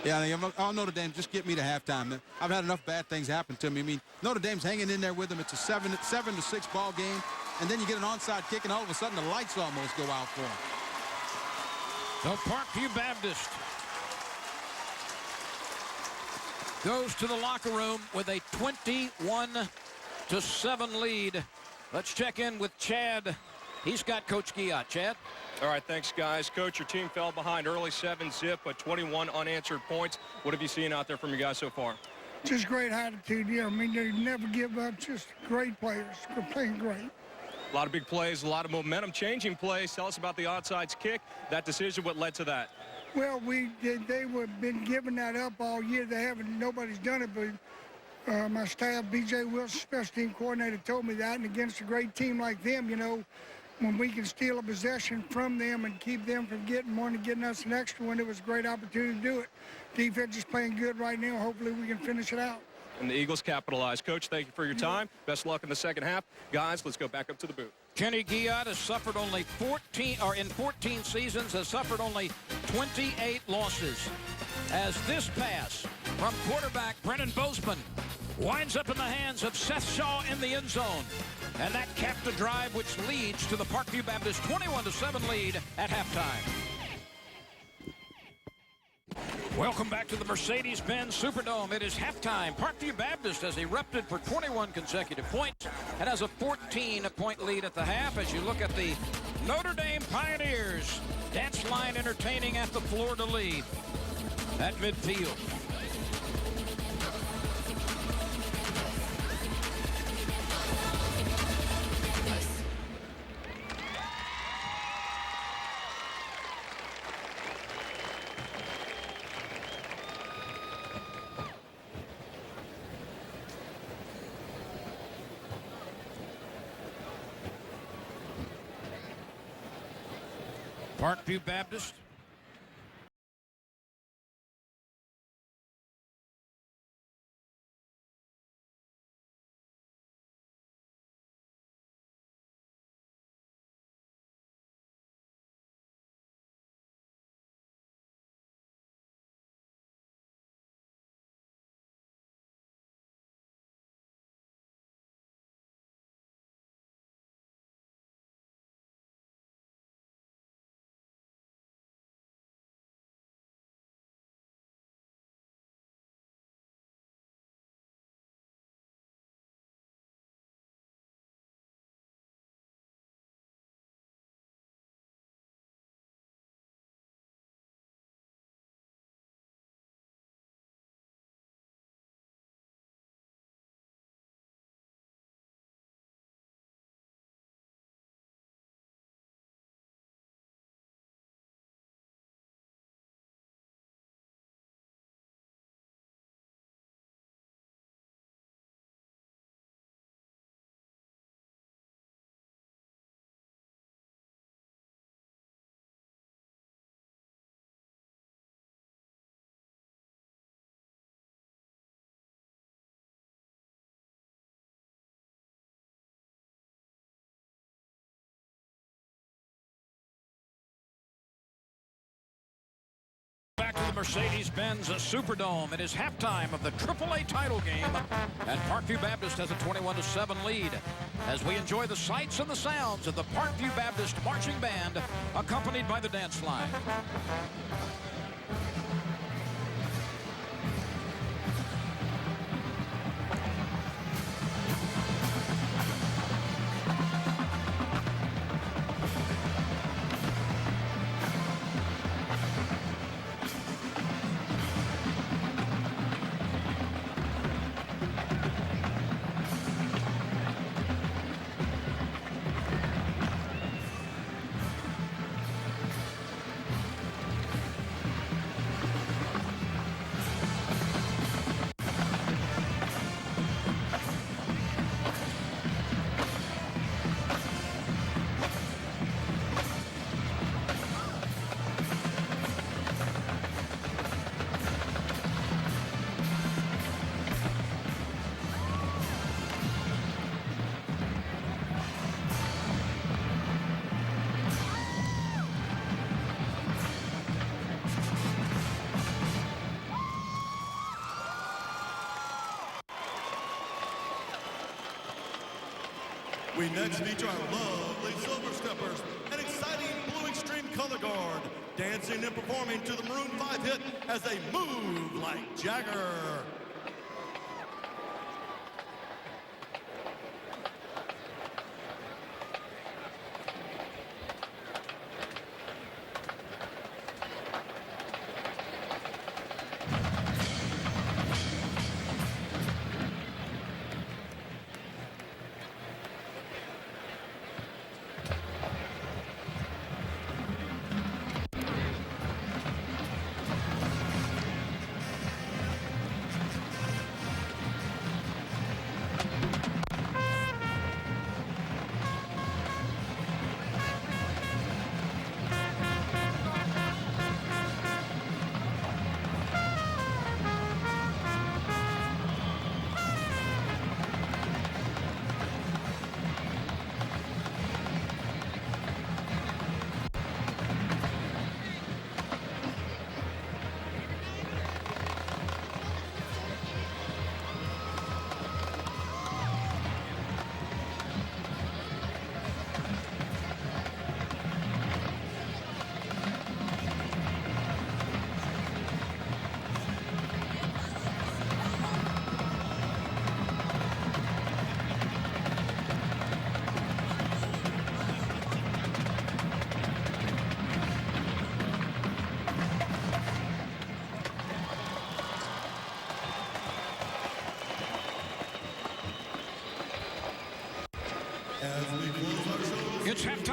Yeah, I'll Notre Dame, just get me to halftime. I've had enough bad things happen to me. I mean, Notre Dame's hanging in there with them. It's a 7-6 ball game, and then you get an onside kick, and all of a sudden the lights almost go out for them. So Parkview Baptist goes to the locker room with a 21-7 lead. Let's check in with Chad He's got Coach Giat. Chad? All right, thanks, guys. Coach, your team fell behind early 7-zip, but 21 unanswered points. What have you seen out there from you guys so far? Just great attitude, yeah. I mean, they never give up. Just great players. They're playing great. A lot of big plays, a lot of momentum-changing plays. Tell us about the onside kick. That decision, what led to that? Well, they were been giving that up all year. Nobody's done it, but my staff, B.J. Wilson, special team coordinator, told me that. And against a great team like them, you know, when we can steal a possession from them and keep them from getting one and getting us an extra one, it was a great opportunity to do it. Defense is playing good right now. Hopefully we can finish it out. And the Eagles capitalized. Coach, thank you for your time. Best luck in the second half. Guys, let's go back up to the booth. Kenny Giat has suffered only 14 seasons, has suffered only 28 losses. As this pass from quarterback Brennan Bozeman winds up in the hands of Seth Shaw in the end zone. And that capped the drive, which leads to the Parkview Baptist 21-7 lead at halftime. Welcome back to the Mercedes-Benz Superdome. It is halftime. Parkview Baptist has erupted for 21 consecutive points and has a 14-point lead at the half as you look at the Notre Dame Pioneers. Dance line entertaining at the fleur-de-lis at midfield. Parkview Baptist. Back to the Mercedes-Benz Superdome. It is halftime of the AAA title game, and Parkview Baptist has a 21-7 lead as we enjoy the sights and the sounds of the Parkview Baptist Marching Band, accompanied by the dance line. We next feature our lovely Silver Steppers, an exciting Blue Extreme color guard, dancing and performing to the Maroon 5 hit as they move like Jagger.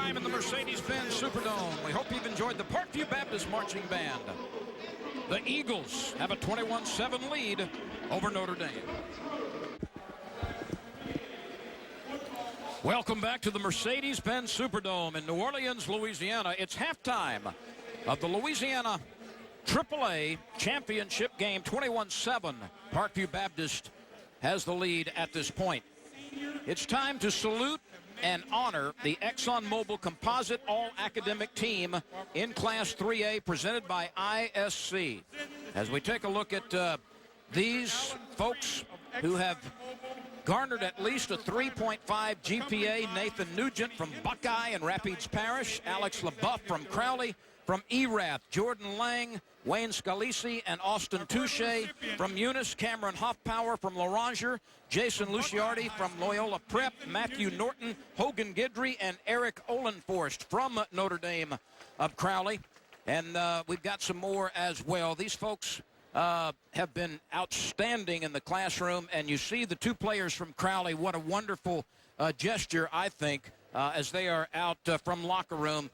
halftime in the Mercedes-Benz Superdome. We hope you've enjoyed the Parkview Baptist Marching Band. The Eagles have a 21-7 lead over Notre Dame. Welcome back to the Mercedes-Benz Superdome in New Orleans, Louisiana. It's halftime of the Louisiana AAA championship game, 21-7. Parkview Baptist has the lead at this point. It's time to salute and honor the ExxonMobil Composite All-Academic Team in Class 3A presented by ISC. As we take a look at these folks who have garnered at least a 3.5 GPA, Nathan Nugent from Buckeye and Rapides Parish, Alex LaBeouf from Crowley, from ERAF, Jordan Lang, Wayne Scalisi, and Austin Touche from Eunice, Cameron Hoffpower from Loranger, Jason Luciardi from Loyola Prep, Matthew Norton, Hogan Guidry, and Eric Olenforst from Notre Dame of Crowley. And we've got some more as well. These folks have been outstanding in the classroom, and you see the two players from Crowley. What a wonderful gesture, I think, as they are out from locker room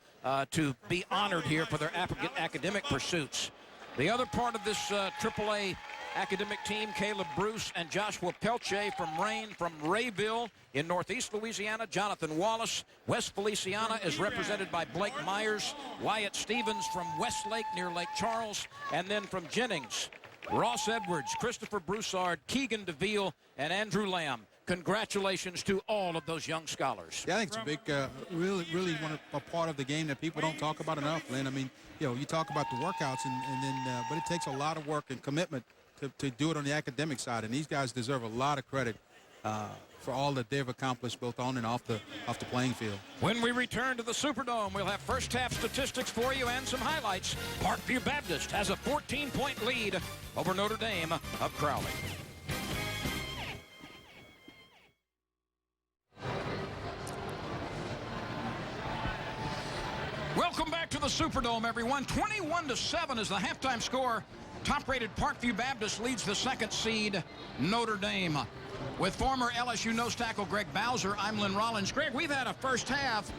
to be honored here for their academic pursuits. The other part of this AAA academic team, Caleb Bruce and Joshua Pelche from Rain, from Rayville in northeast Louisiana. Jonathan Wallace. West Feliciana is represented by Blake Myers. Wyatt Stevens from Westlake near Lake Charles. And then from Jennings, Ross Edwards, Christopher Broussard, Keegan DeVille, and Andrew Lamb. Congratulations to all of those young scholars. Yeah, I think it's a big, really a part of the game that people don't talk about enough, Lynn. I mean, you know, you talk about the workouts, and then, but it takes a lot of work and commitment to do it on the academic side, and these guys deserve a lot of credit for all that they've accomplished both on and off the playing field. When we return to the Superdome, we'll have first half statistics for you and some highlights. Parkview Baptist has a 14-point lead over Notre Dame of Crowley. Welcome back to the Superdome, everyone. 21-7 is the halftime score. Top-rated Parkview Baptist leads the second seed, Notre Dame. With former LSU nose tackle Greg Bowser, I'm Lynn Rollins. Greg, we've had a first half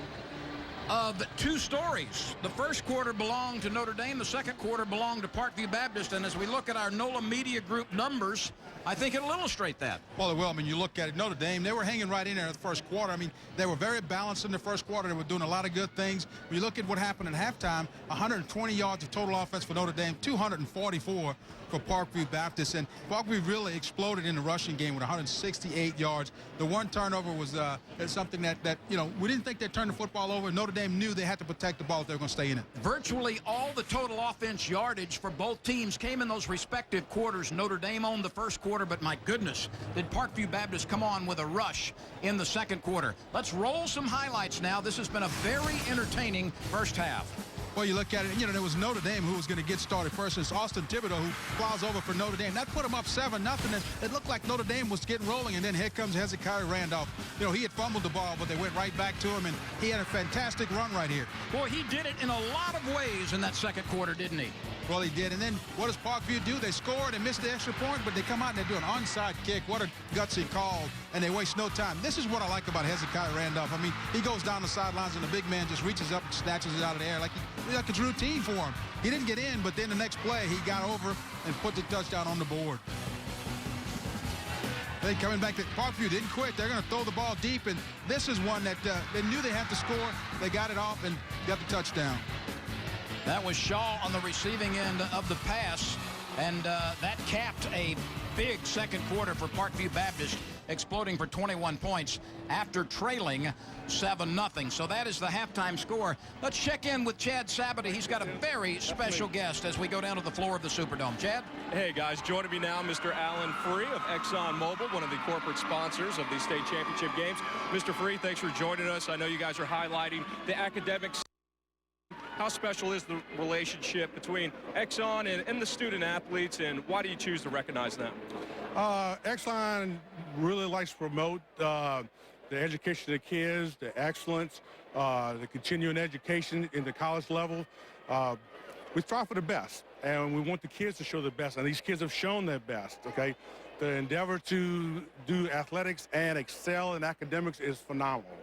of two stories. The first quarter belonged to Notre Dame. The second quarter belonged to Parkview Baptist. And as we look at our NOLA Media Group numbers, I think it'll illustrate that. Well, it will. I mean, you look at it, Notre Dame, they were hanging right in there in the first quarter. I mean, they were very balanced in the first quarter. They were doing a lot of good things. When you look at what happened at halftime, 120 yards of total offense for Notre Dame, 244 for Parkview Baptist. And Parkview really exploded in the rushing game with 168 yards. The one turnover was something that, you know, we didn't think they'd turn the football over. Notre Dame knew they had to protect the ball if they were going to stay in it. Virtually all the total offense yardage for both teams came in those respective quarters. Notre Dame owned the first quarter, but my goodness, did Parkview Baptist come on with a rush in the second quarter. Let's roll some highlights now. This has been a very entertaining first half. Well, you look at it, you know, there was Notre Dame who was going to get started first. It's Austin Thibodeau who flies over for Notre Dame. That put him up 7-0. It looked like Notre Dame was getting rolling, and then here comes Hezekiah Randolph. You know, he had fumbled the ball, but they went right back to him, and he had a fantastic run right here. Boy, he did it in a lot of ways in that second quarter, didn't he? Well, he did. And then what does Parkview do? They score, they miss the extra point, but they come out and they do an onside kick. What a gutsy call, and they waste no time. This is what I like about Hezekiah Randolph. I mean, he goes down the sidelines, and the big man just reaches up and snatches it out of the air like it's routine for him. He didn't get in, but then the next play, he got over and put the touchdown on the board. They coming back to Parkview didn't quit. They're going to throw the ball deep, and this is one that they knew they had to score. They got it off and got the touchdown. That was Shaw on the receiving end of the pass, and that capped a big second quarter for Parkview Baptist, exploding for 21 points after trailing 7-0. So that is the halftime score. Let's check in with Chad Sabata. He's got a very special guest as we go down to the floor of the Superdome. Chad? Hey, guys, joining me now, Mr. Alan Free of ExxonMobil, one of the corporate sponsors of the state championship games. Mr. Free, thanks for joining us. I know you guys are highlighting the academics. How special is the relationship between Exxon and the student athletes, and why do you choose to recognize them? Exxon really likes to promote the education of the kids, the excellence, the continuing education in the college level. We strive for the best, and we want the kids to show their best, and these kids have shown their best, okay? The endeavor to do athletics and excel in academics is phenomenal.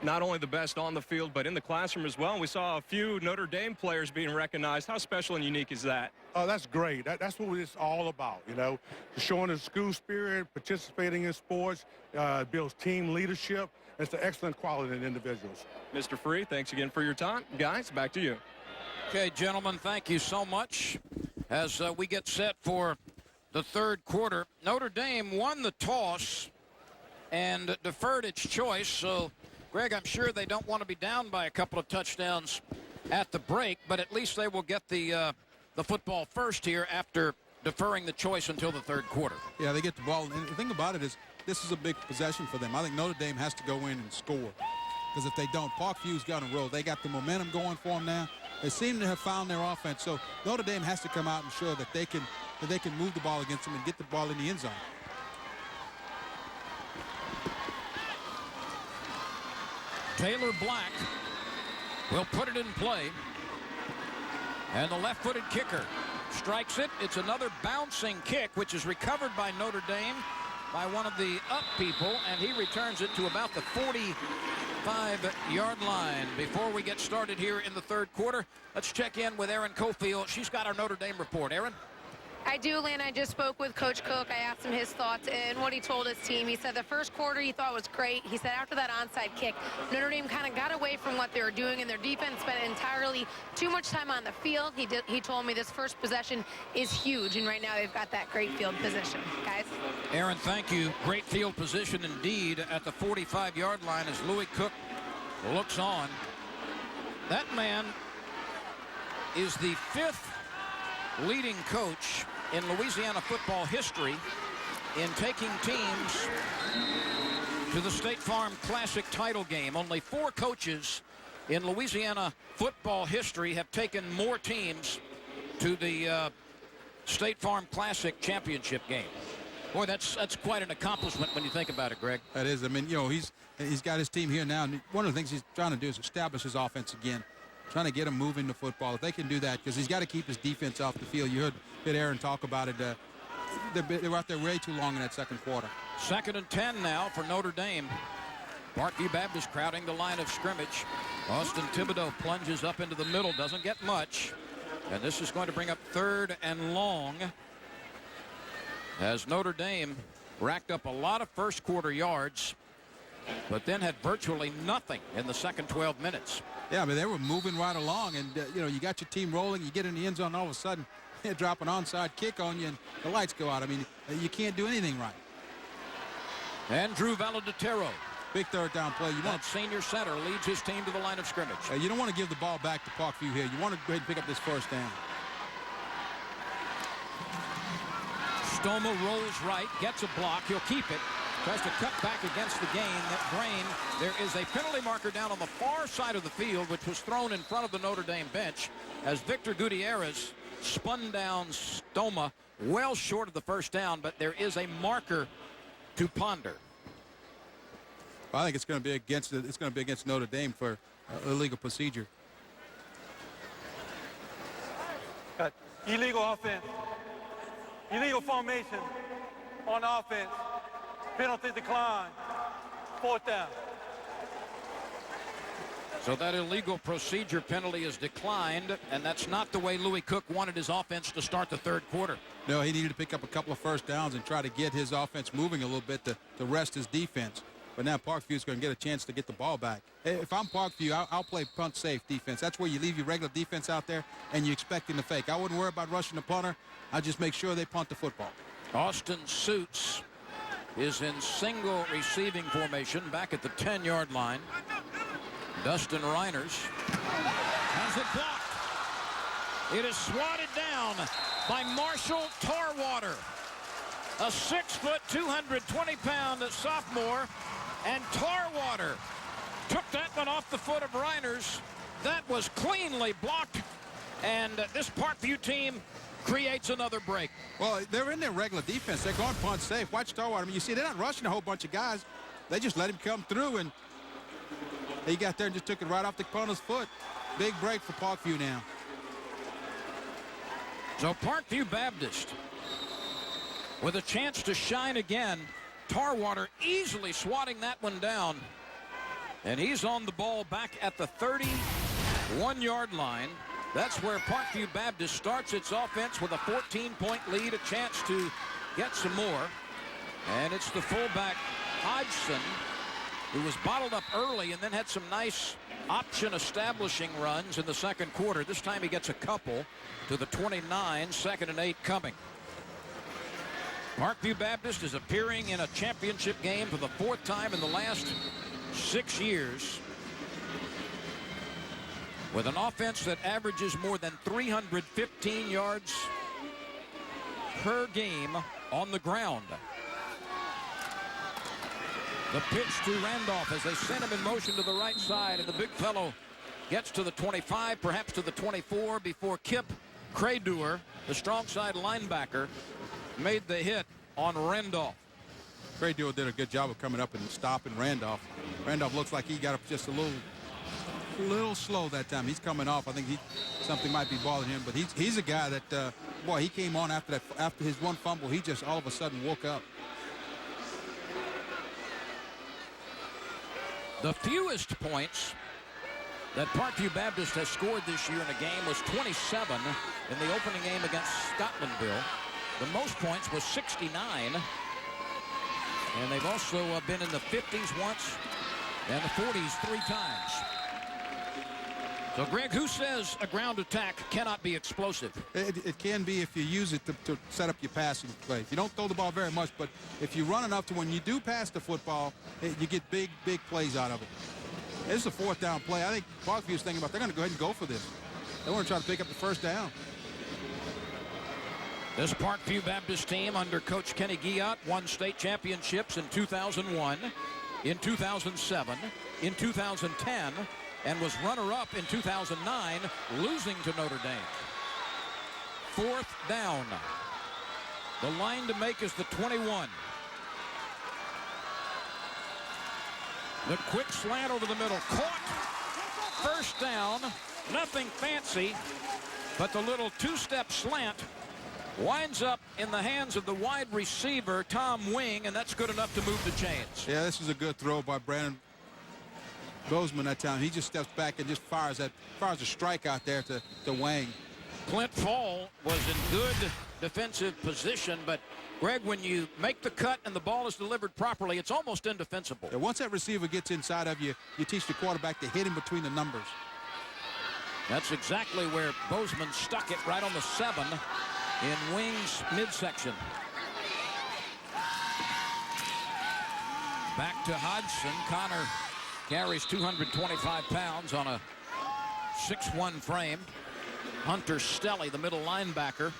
not only the best on the field, but in the classroom as well. And we saw a few Notre Dame players being recognized. How special and unique is that? Oh, that's great. That's what it's all about, you know, showing the school spirit, participating in sports, builds team leadership. It's an excellent quality in individuals. Mr. Free, thanks again for your time. Guys, back to you. Okay, gentlemen, thank you so much. As we get set for the third quarter, Notre Dame won the toss and deferred its choice. So, Greg, I'm sure they don't want to be down by a couple of touchdowns at the break, but at least they will get the football first here after deferring the choice until the third quarter. Yeah, they get the ball. And the thing about it is this is a big possession for them. I think Notre Dame has to go in and score. Because if they don't, Parkview's got to roll. They got the momentum going for them now. They seem to have found their offense. So Notre Dame has to come out and show that they can move the ball against them and get the ball in the end zone. Taylor Black will put it in play. And the left-footed kicker strikes it. It's another bouncing kick, which is recovered by Notre Dame by one of the up people, and he returns it to about the 45-yard line. Before we get started here in the third quarter, let's check in with Erin Cofield. She's got our Notre Dame report. Erin? I do, Lynn. I just spoke with Coach Cook. I asked him his thoughts and what he told his team. He said the first quarter he thought was great. He said after that onside kick, Notre Dame kind of got away from what they were doing, and their defense spent entirely too much time on the field. He told me this first possession is huge, and right now they've got that great field position. Guys? Erin, thank you. Great field position indeed at the 45-yard line as Louis Cook looks on. That man is the 5th leading coach in Louisiana football history in taking teams to the State Farm Classic title game. Only 4 coaches in Louisiana football history have taken more teams to the State Farm Classic championship game. Boy, that's quite an accomplishment when you think about it, Greg. That is. I mean, you know, he's got his team here now. And one of the things he's trying to do is establish his offense again. Trying to get him moving the football. If they can do that, because he's got to keep his defense off the field. You heard Aaron talk about it. They were out there way too long in that second quarter. 2nd and 10 now for Notre Dame. Parkview Baptist crowding the line of scrimmage. Austin Thibodeau plunges up into the middle. Doesn't get much. And this is going to bring up 3rd and long. As Notre Dame racked up a lot of first quarter yards, but then had virtually nothing in the second 12 minutes. Yeah, I mean, they were moving right along, and, you know, you got your team rolling, you get in the end zone, all of a sudden, they drop an onside kick on you, and the lights go out. I mean, you can't do anything right. Andrew Valaditero. Big third down play. That senior center leads his team to the line of scrimmage. You don't want to give the ball back to Parkview here. You want to go ahead and pick up this first down. Stoma rolls right, gets a block. He'll keep it. Tries to cut back against the grain. There is a penalty marker down on the far side of the field, which was thrown in front of the Notre Dame bench as Victor Gutierrez spun down Stoma well short of the first down, but there is a marker to ponder. Well, I think it's going to be against Notre Dame for illegal procedure. Got illegal offense. Illegal formation on offense. Penalty decline. 4th down. So that illegal procedure penalty is declined, and that's not the way Louis Cook wanted his offense to start the third quarter. No, he needed to pick up a couple of first downs and try to get his offense moving a little bit to rest his defense. But now Parkview's going to get a chance to get the ball back. If I'm Parkview, I'll play punt safe defense. That's where you leave your regular defense out there and you expect him to fake. I wouldn't worry about rushing the punter. I just make sure they punt the football. Austin Suits is in single receiving formation back at the 10-yard line. Dustin Reiners has it blocked. It is swatted down by Marshall Tarwater, a 6-foot, 220-pound sophomore, and Tarwater took that one off the foot of Reiners. That was cleanly blocked, and this Parkview team creates another break. Well, they're in their regular defense. They're going punt safe. Watch Tarwater. I mean, you see, they're not rushing a whole bunch of guys. They just let him come through, and he got there and just took it right off the punter's foot. Big break for Parkview now. So Parkview Baptist with a chance to shine again. Tarwater easily swatting that one down. And he's on the ball back at the 31-yard line. That's where Parkview Baptist starts its offense with a 14-point lead, a chance to get some more. And it's the fullback, Hodgson, who was bottled up early and then had some nice option establishing runs in the second quarter. This time he gets a couple to the 29, 2nd and 8 coming. Parkview Baptist is appearing in a championship game for the 4th time in the last 6 years, with an offense that averages more than 315 yards per game on the ground. The pitch to Randolph as they send him in motion to the right side, and the big fellow gets to the 25, perhaps to the 24, before Kip Cradur, the strong side linebacker, made the hit on Randolph. Cradur did a good job of coming up and stopping Randolph. Randolph looks like he got up just a little slow that time. He's coming off. I think something might be bothering him, but he's a guy that boy, he came on after his one fumble. He just all of a sudden woke up. The fewest points that Parkview Baptist has scored this year in a game was 27 in the opening game against Scotlandville. The most points was 69. And they've also been in the 50s once and the 40s 3 times. So, Greg, who says a ground attack cannot be explosive? It can be if you use it to set up your passing play. If you don't throw the ball very much, but if you run enough to when you do pass the football, you get big plays out of it. This is a 4th down play. I think Parkview's thinking about they're going to go ahead and go for this. They want to try to pick up the 1st down. This Parkview Baptist team under Coach Kenny Guillotte won state championships in 2001, in 2007, in 2010, and was runner-up in 2009, losing to Notre Dame. 4th down. The line to make is the 21. The quick slant over the middle. Caught. 1st down. Nothing fancy, but the little 2-step slant winds up in the hands of the wide receiver, Tom Wing, and that's good enough to move the chains. Yeah, this is a good throw by Brandon Bozeman that time. He just steps back and just fires a strike out there to Wang. Clint Fall was in good defensive position, but Greg, when you make the cut and the ball is delivered properly, it's almost indefensible. Yeah, once that receiver gets inside of you, you teach the quarterback to hit him between the numbers. That's exactly where Bozeman stuck it, right on the 7 in Wing's midsection. Back to Hodgson. Connor carries 225 pounds on a 6'1" frame. Hunter Stelly, the middle linebacker,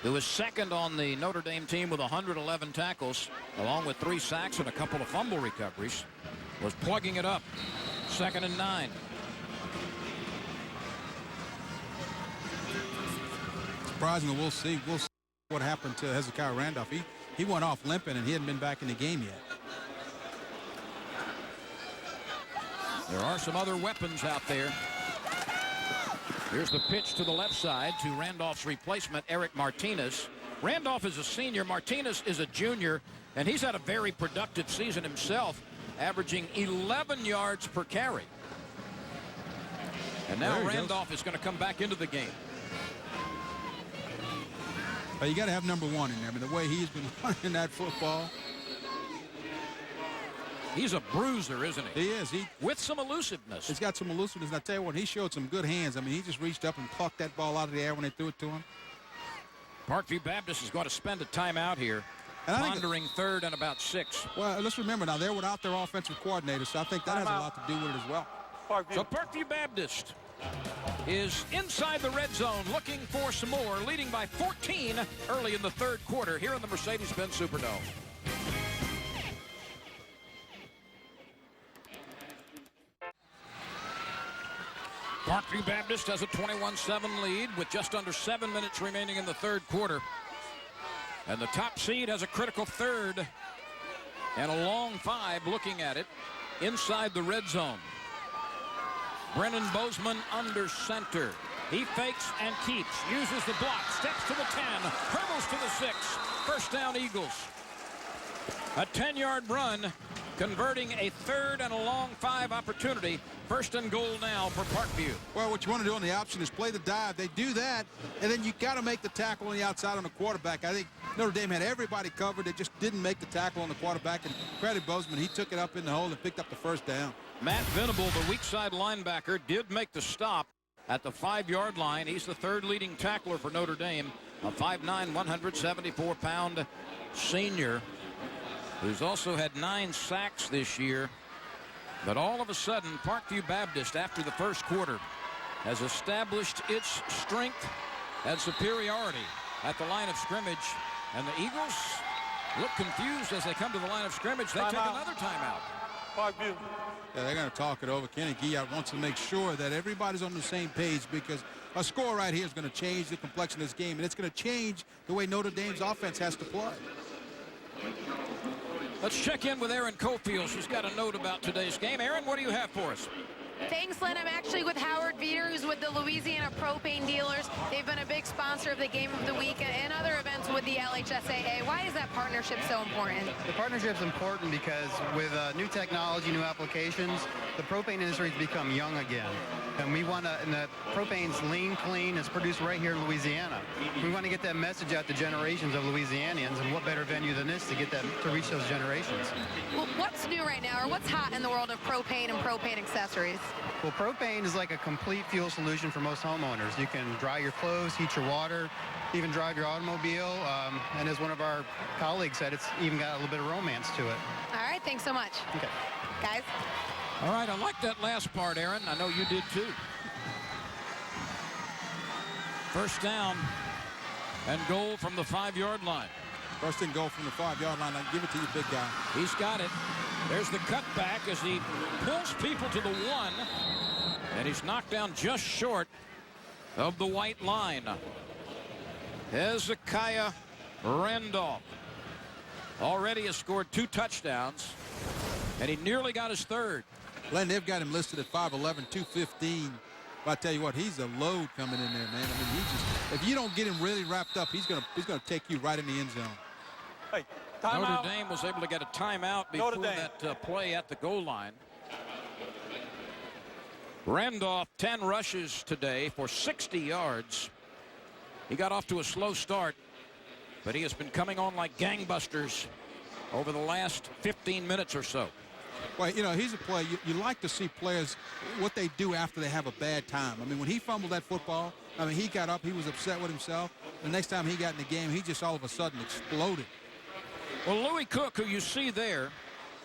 who is 2nd on the Notre Dame team with 111 tackles, along with 3 sacks and a couple of fumble recoveries, was plugging it up. 2nd and 9. Surprisingly, we'll see what happened to Hezekiah Randolph. He went off limping, and he hadn't been back in the game yet. There are some other weapons out there. Here's the pitch to the left side to Randolph's replacement, Eric Martinez. Randolph is a senior. Martinez is a junior, and he's had a very productive season himself, averaging 11 yards per carry. And now Randolph is going to come back into the game. But you got to have number 1 in there. I mean, the way he's been running that football. He's a bruiser, isn't he? He is. With some elusiveness. He's got some elusiveness. And I tell you what, he showed some good hands. I mean, he just reached up and plucked that ball out of the air when they threw it to him. Parkview Baptist is going to spend a timeout here, pondering 3rd and about 6. Well, let's remember now, they're without their offensive coordinator, so I think that has a lot to do with it as well. So Parkview Baptist is inside the red zone looking for some more, leading by 14 early in the 3rd quarter here in the Mercedes-Benz Superdome. Parkview Baptist has a 21-7 lead with just under 7 minutes remaining in the 3rd quarter. And the top seed has a critical 3rd and a long 5 looking at it inside the red zone. Brennan Bozeman under center. He fakes and keeps, uses the block, steps to the 10, hurdles to the 6. 1st down Eagles. A 10-yard run converting a 3rd and a long 5 opportunity. 1st and goal now for Parkview. Well, what you want to do on the option is play the dive. They do that, and then you got to make the tackle on the outside on the quarterback. I think Notre Dame had everybody covered. They just didn't make the tackle on the quarterback, and credit Bozeman. He took it up in the hole and picked up the 1st down. Matt Venable, the weak side linebacker, did make the stop at the 5-yard line. He's the 3rd leading tackler for Notre Dame, a 5'9", 174-pound senior who's also had 9 sacks this year. But all of a sudden, Parkview Baptist, after the 1st quarter, has established its strength and superiority at the line of scrimmage. And the Eagles look confused as they come to the line of scrimmage. They take another timeout. Parkview. Yeah, they're going to talk it over. Kenny Guillard wants to make sure that everybody's on the same page, because a score right here is going to change the complexion of this game, and it's going to change the way Notre Dame's offense has to play. Let's check in with Aaron Cofield. She's got a note about today's game. Aaron, what do you have for us? Thanks, Len. I'm actually with Howard Veter, who's with the Louisiana Propane Dealers. They've been a big sponsor of the Game of the Week and other events with the LHSAA. Why is that partnership so important? The partnership's important because with new technology, new applications, the propane industry has become young again. And we want to, and the propane's lean, clean, is produced right here in Louisiana. We want to get that message out to generations of Louisianians, and what better venue than this to get that, to reach those generations. Well, what's new right now, or what's hot in the world of propane and propane accessories? Well, propane is like a complete fuel solution for most homeowners. You can dry your clothes, heat your water, even drive your automobile. And as one of our colleagues said, it's even got a little bit of romance to it. All right, thanks so much. Okay. Guys? All right, I like that last part, Aaron. I know you did too. 1st down and goal from the 5-yard line. 1st and goal from the 5-yard line. Give it to you, big guy. He's got it. There's the cutback as he pulls people to the 1, and he's knocked down just short of the white line. Hezekiah Randolph already has scored 2 touchdowns, and he nearly got his 3rd. Len, they've got him listed at 5'11", 215. But I tell you what, he's a load coming in there, man. I mean, he just, if you don't get him really wrapped up, he's gonna take you right in the end zone. Hey, Notre Dame was able to get a timeout before that play at the goal line. Randolph, 10 rushes today for 60 yards. He got off to a slow start, but he has been coming on like gangbusters over the last 15 minutes or so. Well, you know, he's a player. You like to see players, what they do after they have a bad time. I mean, when he fumbled that football, I mean, he got up, he was upset with himself. The next time he got in the game, he just all of a sudden exploded. Well, Louis Cook, who you see there,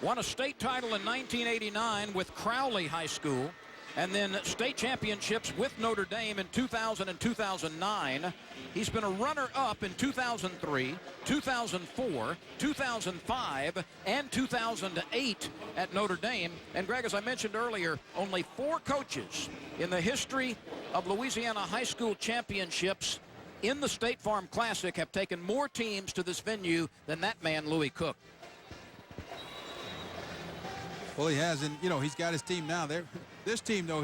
won a state title in 1989 with Crowley High School, and then state championships with Notre Dame in 2000 and 2009. He's been a runner-up in 2003, 2004, 2005, and 2008 at Notre Dame. And, Greg, as I mentioned earlier, only 4 coaches in the history of Louisiana high school championships in the State Farm Classic have taken more teams to this venue than that man, Louis Cook. Well, he has, and, you know, he's got his team now. This team, though,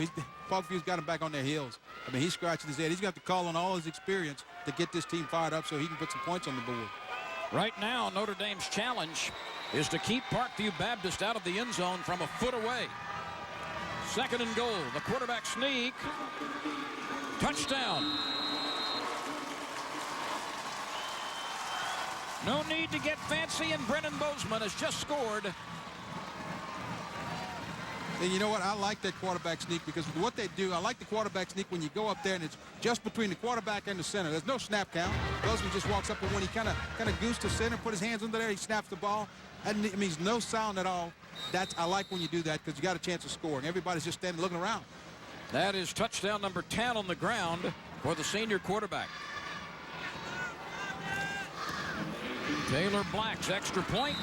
Parkview's got him back on their heels. I mean, he's scratching his head. He's got to call on all his experience to get this team fired up so he can put some points on the board. Right now, Notre Dame's challenge is to keep Parkview Baptist out of the end zone from a foot away. 2nd and goal. The quarterback sneak. Touchdown. No need to get fancy, and Brennan Bozeman has just scored. And you know what? I like that quarterback sneak because what they do, I like the quarterback sneak when you go up there and it's just between the quarterback and the center. There's no snap count. Bozeman just walks up, and when he kind of goose to center, put his hands under there, he snaps the ball. And it means no sound at all. I like when you do that because you got a chance of scoring. Everybody's just standing looking around. That is touchdown number 10 on the ground for the senior quarterback. Taylor Black's extra point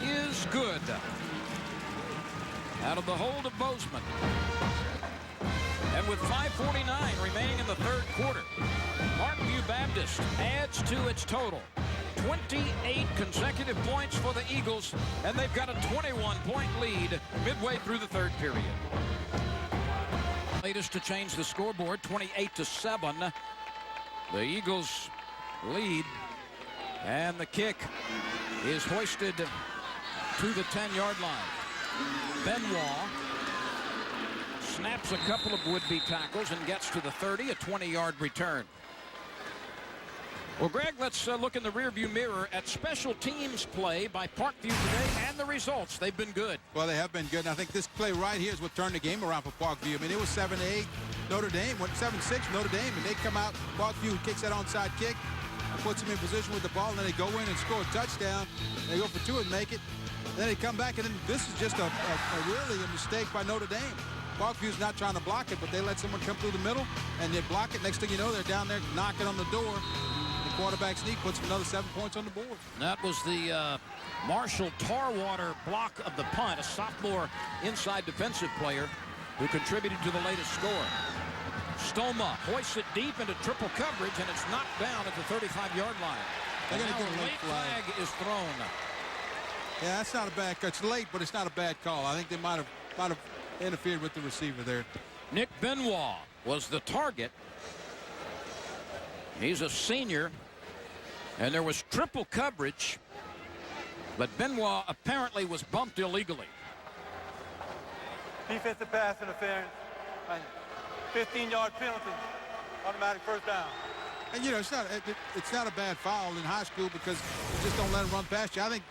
is good. Out of the hold of Bozeman. And with 5:49 remaining in the 3rd quarter, Parkview Baptist adds to its total. 28 consecutive points for the Eagles, and they've got a 21-point lead midway through the 3rd period. Latest to change the scoreboard, 28-7. The Eagles lead, and the kick is hoisted to the 10-yard line. Benoit snaps a couple of would-be tackles and gets to the 30, a 20-yard return. Well, Greg, let's look in the rearview mirror at special teams play by Parkview today and the results. They've been good. Well, they have been good, and I think this play right here is what turned the game around for Parkview. I mean, it was 7-8. Notre Dame went 7-6 Notre Dame, and they come out. Parkview kicks that onside kick, puts them in position with the ball, and then they go in and score a touchdown. They go for 2 and make it. Then they come back, and then this is just really a mistake by Notre Dame. Parkview's not trying to block it, but they let someone come through the middle, and they block it. Next thing you know, they're down there knocking on the door. The quarterback sneak puts another 7 points on the board. That was the Marshall Tarwater block of the punt, a sophomore inside defensive player who contributed to the latest score. Stoma hoists it deep into triple coverage, and it's knocked down at the 35-yard line. They're And going to now get a late flag is thrown. Yeah, that's not a bad call. It's late, but it's not a bad call. I think they might have interfered with the receiver there. Nick Benoit was the target. He's a senior, and there was triple coverage, but Benoit apparently was bumped illegally. Defensive pass interference. 15-yard penalty. Automatic first down. And, you know, it's not a bad foul in high school because you just don't let him run past you. I think,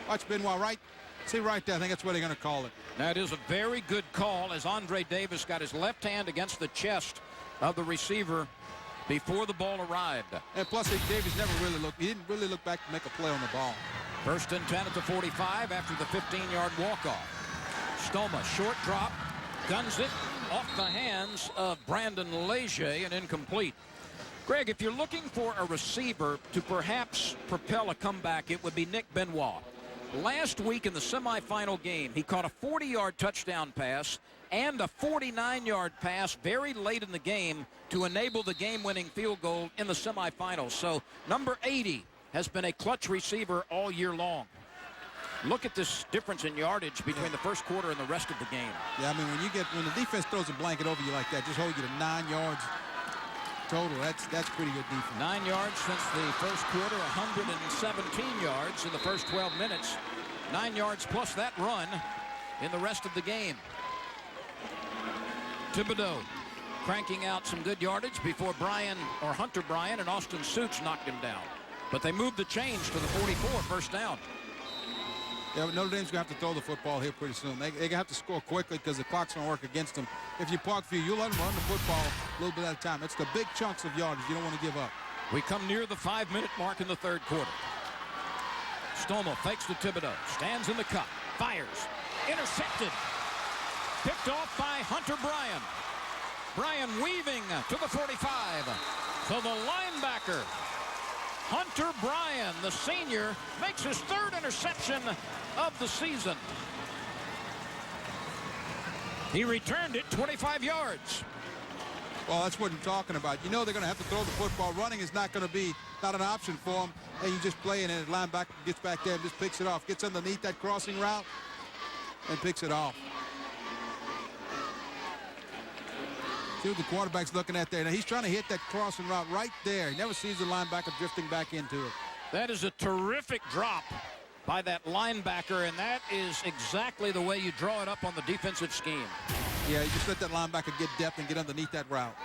watch Benoit right. See right there. I think that's what they're going to call it. That is a very good call as Andre Davis got his left hand against the chest of the receiver before the ball arrived. And plus, Davis never really looked. He didn't really look back to make a play on the ball. 1st and 10 at the 45 after the 15-yard walk-off. Stoma, short drop, guns it off the hands of Brandon Leger and incomplete. Greg, if you're looking for a receiver to perhaps propel a comeback, it would be Nick Benoit. Last week in the semifinal game, he caught a 40-yard touchdown pass and a 49-yard pass very late in the game to enable the game-winning field goal in the semifinals. So number 80 has been a clutch receiver all year long. Look at this difference in yardage between the first quarter and the rest of the game. Yeah, I mean, when the defense throws a blanket over you like that, just hold you to 9 yards total. That's pretty good defense. 9 yards since the first quarter, 117 yards in the first 12 minutes. 9 yards plus that run in the rest of the game. Thibodeau cranking out some good yardage before Hunter Bryan and Austin Suits knocked him down. But they moved the chains to the 44, first down. Yeah, but Notre Dame's going to have to throw the football here pretty soon. They're going to have to score quickly because the clock's going to work against them. If you Parkview, you let them run the football a little bit at a time. It's the big chunks of yardage you don't want to give up. We come near the 5-minute mark in the third quarter. Stoma fakes to Thibodeau, stands in the cup, fires, intercepted, picked off by Hunter Bryan. Bryan weaving to the 45, to the linebacker. Hunter Bryan, the senior, makes his 3rd interception of the season. He returned it 25 yards. Well, that's what I'm talking about. You know they're going to have to throw the football. Running is not going to be an option for them. And you just play it, and the linebacker gets back there and just picks it off. Gets underneath that crossing route and picks it off. See what the quarterback's looking at there. Now, he's trying to hit that crossing route right there. He never sees the linebacker drifting back into it. That is a terrific drop by that linebacker, and that is exactly the way you draw it up on the defensive scheme. Yeah, you just let that linebacker get depth and get underneath that route.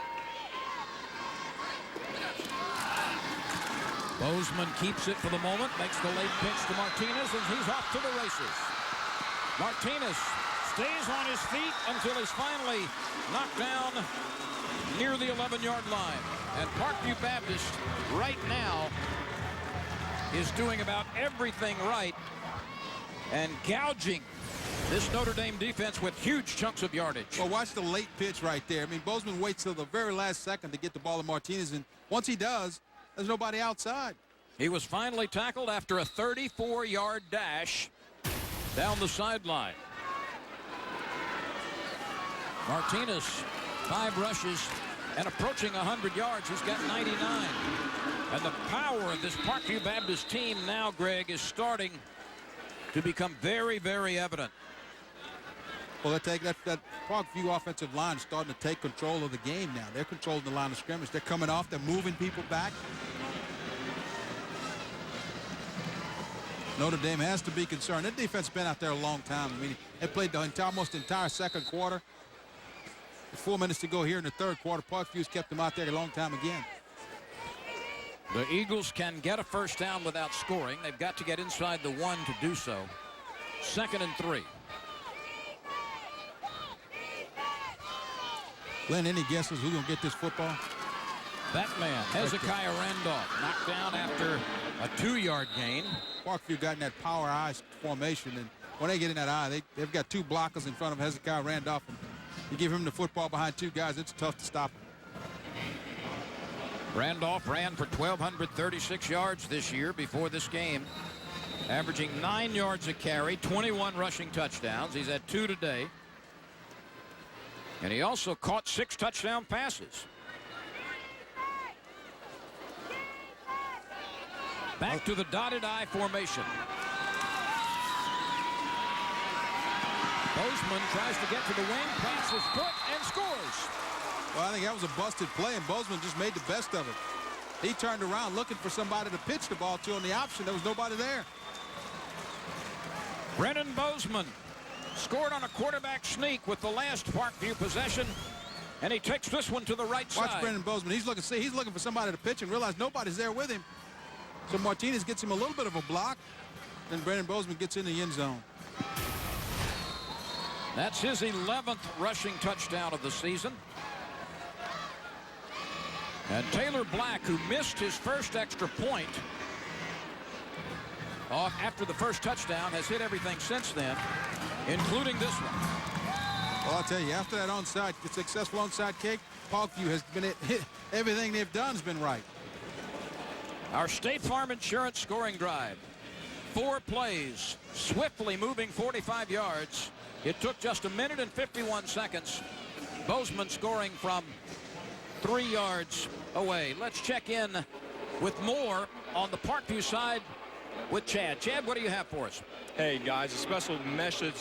Bozeman keeps it for the moment, makes the late pitch to Martinez, and he's off to the races. Martinez stays on his feet until he's finally knocked down near the 11-yard line. And Parkview Baptist right now is doing about everything right and gouging this Notre Dame defense with huge chunks of yardage. Well, watch the late pitch right there. I mean, Bozeman waits till the very last second to get the ball to Martinez, and once he does, there's nobody outside. He was finally tackled after a 34-yard dash down the sideline. Martinez, 5 rushes and approaching 100 yards. He's got 99. And the power of this Parkview Baptist team now, Greg, is starting to become very, very evident. Well, that Parkview offensive line is starting to take control of the game now. They're controlling the line of scrimmage. They're coming off. They're moving people back. Notre Dame has to be concerned. That defense has been out there a long time. I mean, they played almost the entire second quarter. 4 minutes to go here in the third quarter. Parkview's kept them out there a long time again. The Eagles can get a first down without scoring. They've got to get inside the 1 to do so. 2nd and 3. Glenn, any guesses who's going to get this football? That man, Hezekiah Randolph, knocked down after a 2-yard gain. Parkview got in that power I formation, and when they get in that I, they've got 2 blockers in front of Hezekiah Randolph, and you give him the football behind 2 guys, it's tough to stop him. Randolph ran for 1,236 yards this year before this game, averaging 9 yards a carry, 21 rushing touchdowns. He's had 2 today. And he also caught 6 touchdown passes. Back to the dotted I formation. Bozeman tries to get to the wing, plants his foot, and scores. Well, I think that was a busted play, and Bozeman just made the best of it. He turned around looking for somebody to pitch the ball to on the option. There was nobody there. Brennan Bozeman scored on a quarterback sneak with the last Parkview possession, and he takes this one to the right side. Watch Brennan Bozeman. He's looking for somebody to pitch and realize nobody's there with him. So Martinez gets him a little bit of a block. Then Brennan Bozeman gets in the end zone. That's his 11th rushing touchdown of the season. And Taylor Black, who missed his first extra point off after the first touchdown, has hit everything since then, including this one. Well, I'll tell you, after that onside, successful onside kick, Parkview has been everything they've done has been right. Our State Farm Insurance scoring drive. 4 plays, swiftly moving 45 yards. It took just 1 minute and 51 seconds. Bozeman scoring from 3 yards away. Let's check in with more on the Parkview side with Chad. Chad, what do you have for us? Hey guys, a special message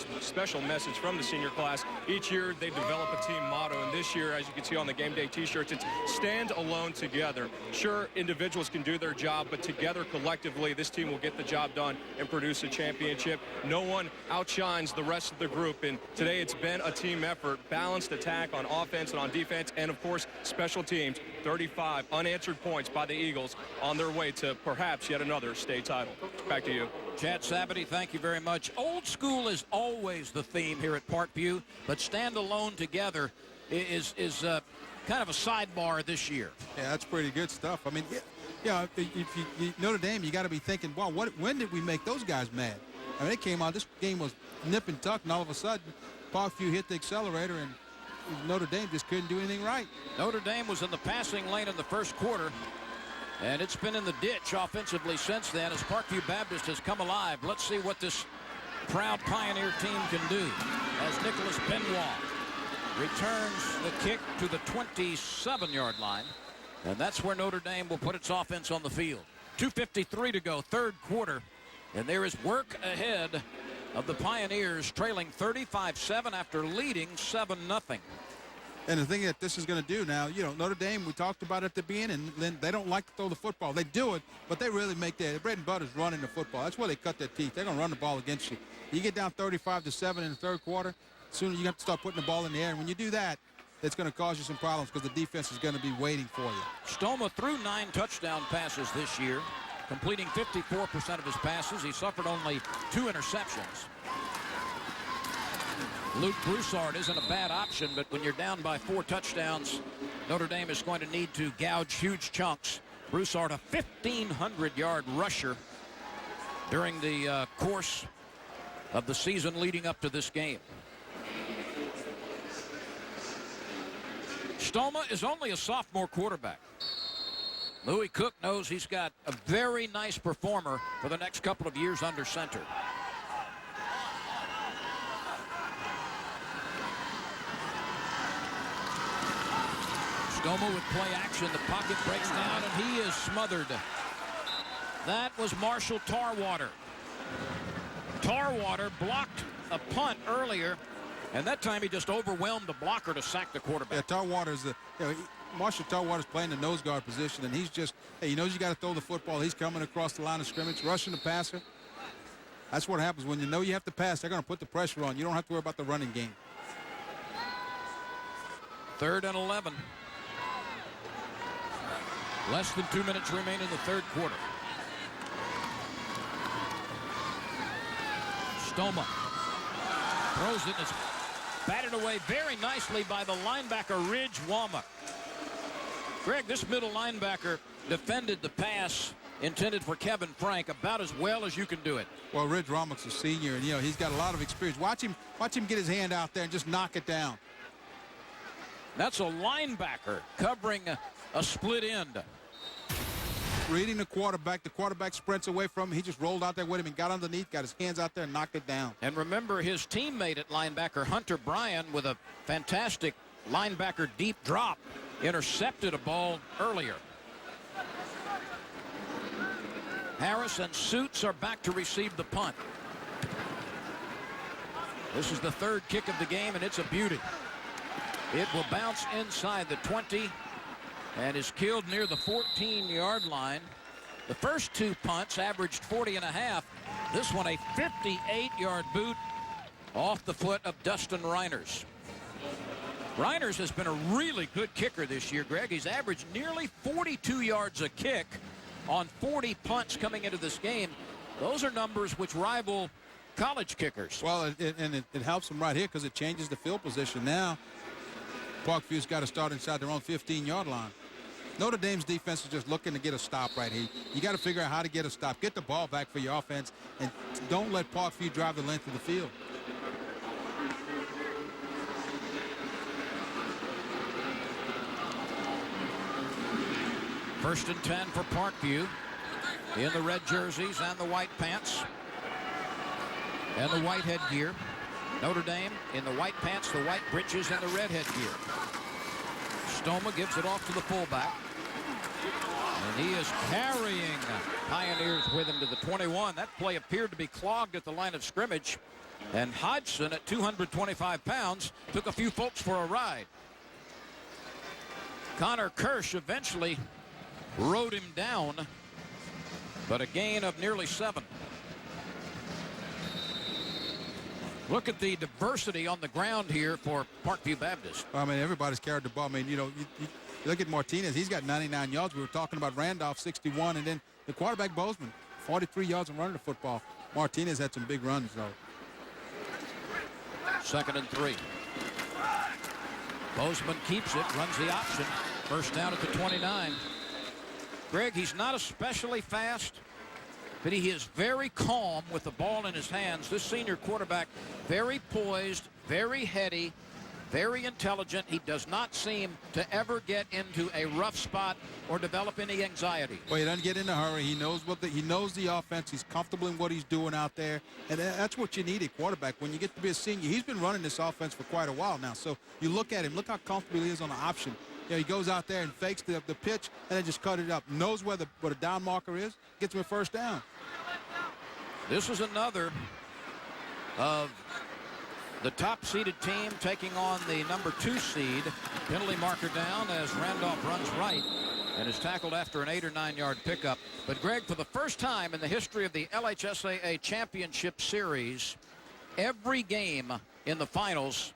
from the senior class. Each year they develop a team motto, and this year, as you can see on the game day t-shirts, it's stand alone together. Sure, individuals can do their job, but together collectively this team will get the job done and produce a championship. No one outshines the rest of the group, and today it's been a team effort. Balanced attack on offense and on defense, and of course special teams. 35 unanswered points by the Eagles on their way to perhaps yet another state title. Back to you. Chad Sabity, thank you very much. Old school is always the theme here at Parkview, but stand alone together is kind of a sidebar this year. Yeah, that's pretty good stuff. I mean, yeah, if you Notre Dame, you got to be thinking, wow, when did we make those guys mad? I mean, they came out, this game was nip and tuck, and all of a sudden, Parkview hit the accelerator, and Notre Dame just couldn't do anything right. Notre Dame was in the passing lane in the first quarter, and it's been in the ditch offensively since then as Parkview Baptist has come alive. Let's see what this proud Pioneer team can do as Nicholas Benoit returns the kick to the 27-yard line, and that's where Notre Dame will put its offense on the field. 2:53 to go, third quarter, and there is work ahead of the Pioneers, trailing 35-7 after leading 7-0. And the thing that this is going to do now, you know, Notre Dame, we talked about at the beginning, and they don't like to throw the football. They do it, but they really make their bread and butter is running the football. That's where they cut their teeth. They're going to run the ball against you. You get down 35-7 in the third quarter, soon you have to start putting the ball in the air. And when you do that, it's going to cause you some problems because the defense is going to be waiting for you. Stoma threw 9 touchdown passes this year, completing 54% of his passes. He suffered only 2 interceptions. Luke Broussard isn't a bad option, but when you're down by 4 touchdowns, Notre Dame is going to need to gouge huge chunks. Broussard, a 1,500-yard rusher during the course of the season leading up to this game. Stoma is only a sophomore quarterback. Louis Cook knows he's got a very nice performer for the next couple of years under center. Stoma with play action. The pocket breaks down, and he is smothered. That was Marshall Tarwater. Tarwater blocked a punt earlier, and that time he just overwhelmed the blocker to sack the quarterback. Yeah, Tarwater's Marshall Tarwater's playing the nose guard position, and he's just, hey, he knows you got to throw the football. He's coming across the line of scrimmage, rushing the passer. That's what happens when you know you have to pass. They're going to put the pressure on. You don't have to worry about the running game. 3rd and 11. Less than 2 minutes remain in the third quarter. Stoma throws it. It's batted away very nicely by the linebacker, Ridge Wama. Greg, this middle linebacker defended the pass intended for Kevin Frank about as well as you can do it. Well, Ridge Wama's a senior, and, he's got a lot of experience. Watch him get his hand out there and just knock it down. That's a linebacker covering a split end. Reading the quarterback sprints away from him. He just rolled out there with him and got underneath, got his hands out there and knocked it down. And remember his teammate at linebacker, Hunter Bryan, with a fantastic linebacker deep drop, intercepted a ball earlier. Harris and Suits are back to receive the punt. This is the 3rd kick of the game, and it's a beauty. It will bounce inside the 20 and is killed near the 14-yard line. The first 2 punts averaged 40.5. This one a 58-yard boot off the foot of Dustin Reiners. Reiners has been a really good kicker this year, Greg. He's averaged nearly 42 yards a kick on 40 punts coming into this game. Those are numbers which rival college kickers. Well, it helps them right here because it changes the field position. Now, Parkview's got to start inside their own 15-yard line. Notre Dame's defense is just looking to get a stop right here. You got to figure out how to get a stop. Get the ball back for your offense, and don't let Parkview drive the length of the field. First and 10 for Parkview in the red jerseys and the white pants and the white headgear. Notre Dame in the white pants, the white breeches, and the red headgear. Stoma gives it off to the fullback. And he is carrying Pioneers with him to the 21. That play appeared to be clogged at the line of scrimmage. And Hodgson, at 225 pounds, took a few folks for a ride. Connor Kirsch eventually rode him down, but a gain of nearly 7. Look at the diversity on the ground here for Parkview Baptist. I mean, everybody's carried the ball. I mean, you look at Martinez. He's got 99 yards. We were talking about Randolph, 61. And then the quarterback, Bozeman, 43 yards and running the football. Martinez had some big runs, though. 2nd and 3. Bozeman keeps it, runs the option. First down at the 29. Greg, he's not especially fast, but he is very calm with the ball in his hands. This senior quarterback, very poised, very heady, very intelligent. He does not seem to ever get into a rough spot or develop any anxiety. Well, he doesn't get in a hurry. He knows he knows the offense. He's comfortable in what he's doing out there, and that's what you need at quarterback. When you get to be a senior, he's been running this offense for quite a while now. So you look at him, look how comfortable he is on the option. He goes out there and fakes the pitch and then just cut it up. Knows where a down marker is, gets him a first down. This is another of the top-seeded team taking on the number 2 seed. Penalty marker down as Randolph runs right and is tackled after an 8 or 9 yard pickup. But Greg, for the first time in the history of the LHSAA Championship Series, every game in the finals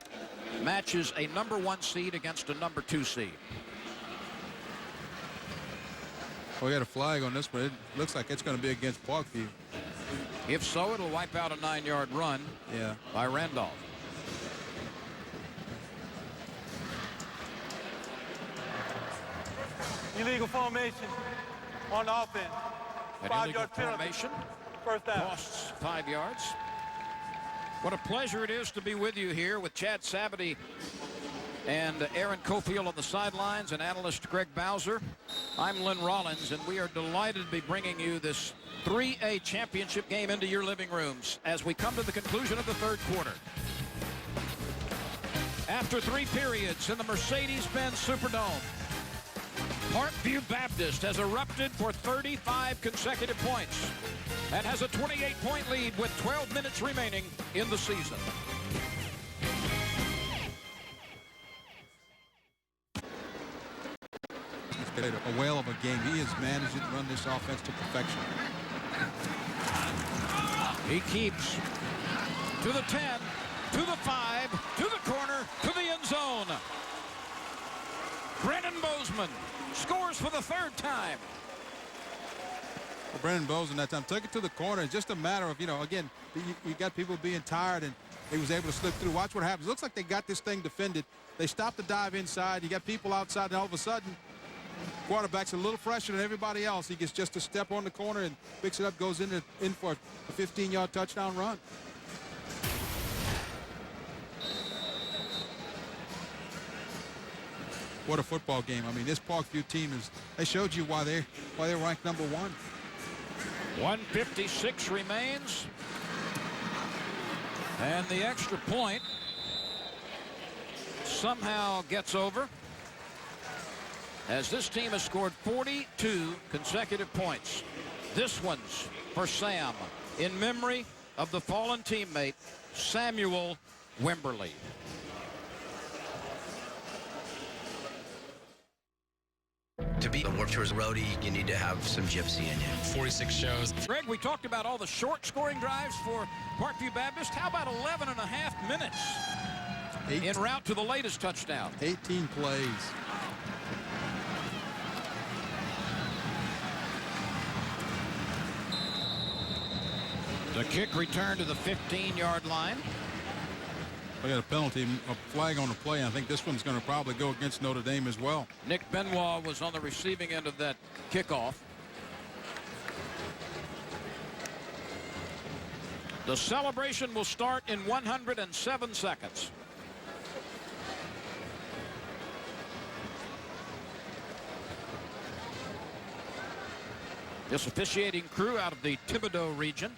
matches a number 1 seed against a number 2 seed. We got a flag on this, but it looks like it's going to be against Parkview. If so, it'll wipe out a 9-yard run by Randolph. Illegal formation on the offense. An 5 illegal yard penalty. formation First down. costs 5 yards. What a pleasure it is to be with you here with Chad Savity and Aaron Cofield on the sidelines and analyst Greg Bowser. I'm Lynn Rollins, and we are delighted to be bringing you this 3A championship game into your living rooms as we come to the conclusion of the third quarter. After 3 periods in the Mercedes-Benz Superdome, Parkview Baptist has erupted for 35 consecutive points and has a 28-point lead with 12 minutes remaining in the season. A whale of a game. He has managed to run this offense to perfection. He keeps to the 10, to the 5, to the corner, to the end zone. Brennan Bozeman scores for the third time. Well, Brennan Bozeman that time took it to the corner. It's just a matter of, again, you got people being tired, and he was able to slip through. Watch what happens. Looks like they got this thing defended. They stopped the dive inside. You got people outside, and all of a sudden, quarterback's a little fresher than everybody else. He gets just a step on the corner and picks it up, goes in for a 15-yard touchdown run. What a football game. I mean, this Parkview team they showed you why they're ranked number 1. 1:56 remains. And the extra point somehow gets over, as this team has scored 42 consecutive points. This one's for Sam, in memory of the fallen teammate, Samuel Wimberly. To be a Warped Tour's roadie, you need to have some gypsy in you. 46 shows. Greg, we talked about all the short scoring drives for Parkview Baptist. How about 11 and a half minutes en route to the latest touchdown? 18 plays. The kick returned to the 15-yard line. We got a penalty, a flag on the play. I think this one's going to probably go against Notre Dame as well. Nick Benoit was on the receiving end of that kickoff. The celebration will start in 107 seconds. This officiating crew out of the Thibodaux region.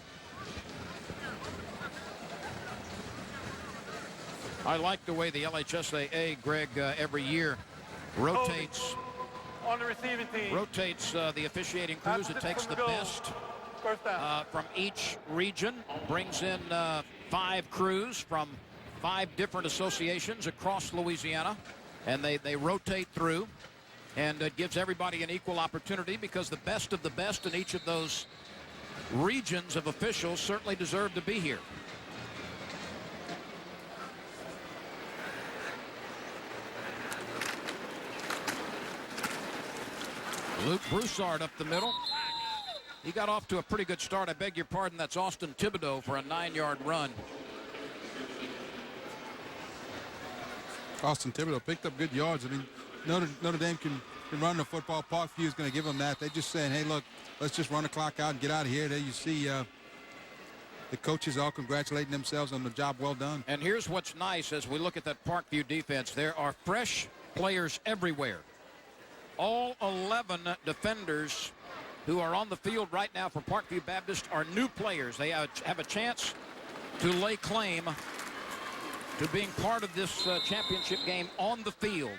I like the way the LHSAA, Greg, every year rotates on the receiving team. Rotates the officiating crews. It takes the best from each region, brings in 5 crews from 5 different associations across Louisiana, and they rotate through, and it gives everybody an equal opportunity, because the best of the best in each of those regions of officials certainly deserve to be here. Luke Broussard up the middle. He got off to a pretty good start. I beg your pardon, that's Austin Thibodaux for a 9-yard run. Austin Thibodaux picked up good yards. I mean, Notre Dame can run the football. Parkview is going to give them that. They're just saying, hey, look, let's just run the clock out and get out of here. There you see the coaches all congratulating themselves on the job well done. And here's what's nice as we look at that Parkview defense. There are fresh players everywhere. All 11 defenders who are on the field right now for Parkview Baptist are new players. They have a chance to lay claim to being part of this championship game on the field.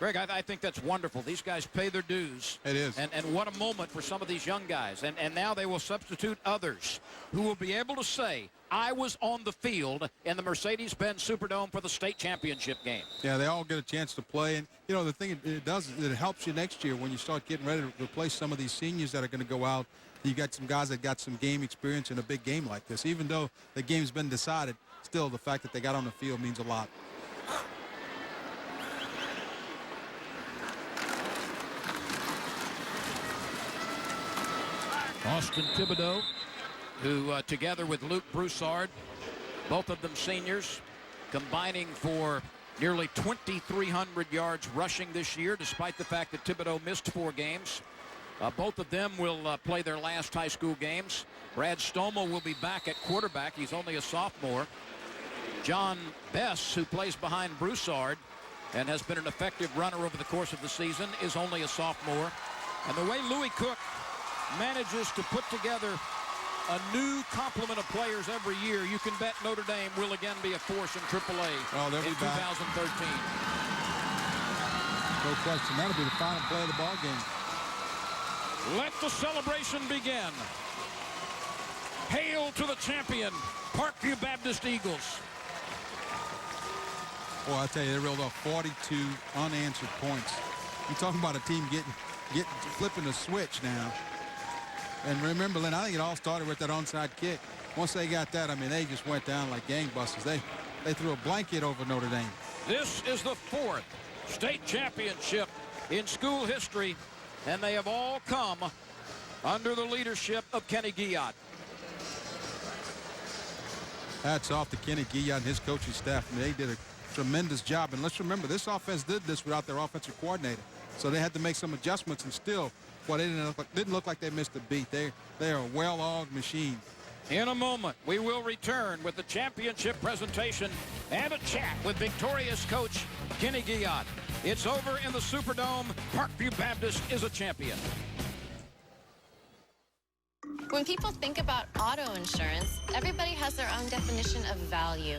Greg, I think that's wonderful. These guys pay their dues. It is. And what a moment for some of these young guys. And now they will substitute others who will be able to say, I was on the field in the Mercedes-Benz Superdome for the state championship game. Yeah, they all get a chance to play. And, the thing it does is it helps you next year when you start getting ready to replace some of these seniors that are going to go out. You got some guys that got some game experience in a big game like this. Even though the game's been decided, still the fact that they got on the field means a lot. Austin Thibodaux, who together with Luke Broussard, both of them seniors, combining for nearly 2,300 yards rushing this year, despite the fact that Thibodaux missed 4 games. Both of them will play their last high school games. Brad Stommel will be back at quarterback. He's only a sophomore. John Bess, who plays behind Broussard and has been an effective runner over the course of the season, is only a sophomore. And the way Louis Cook manages to put together a new complement of players every year, you can bet Notre Dame will again be a force in AAA in 2013. No question. That'll be the final play of the ball game. Let the celebration begin. Hail to the champion, Parkview Baptist Eagles. Boy, I tell you, they reeled off 42 unanswered points. You're talking about a team flipping the switch now. And remember, Lynn, I think it all started with that onside kick. once they got that, I mean, they just went down like gangbusters. They threw a blanket over Notre Dame. This is the 4th state championship in school history, and they have all come under the leadership of Kenny Guillotte. Hats off to Kenny Guillotte and his coaching staff. I mean, they did a tremendous job. And let's remember, this offense did this without their offensive coordinator. So they had to make some adjustments, and still, well, they didn't look like they missed a beat. They are a well-oiled machine. In a moment, we will return with the championship presentation and a chat with victorious coach Kenny Guillotte. It's over in the Superdome. Parkview Baptist is a champion. When people think about auto insurance, everybody has their own definition of value.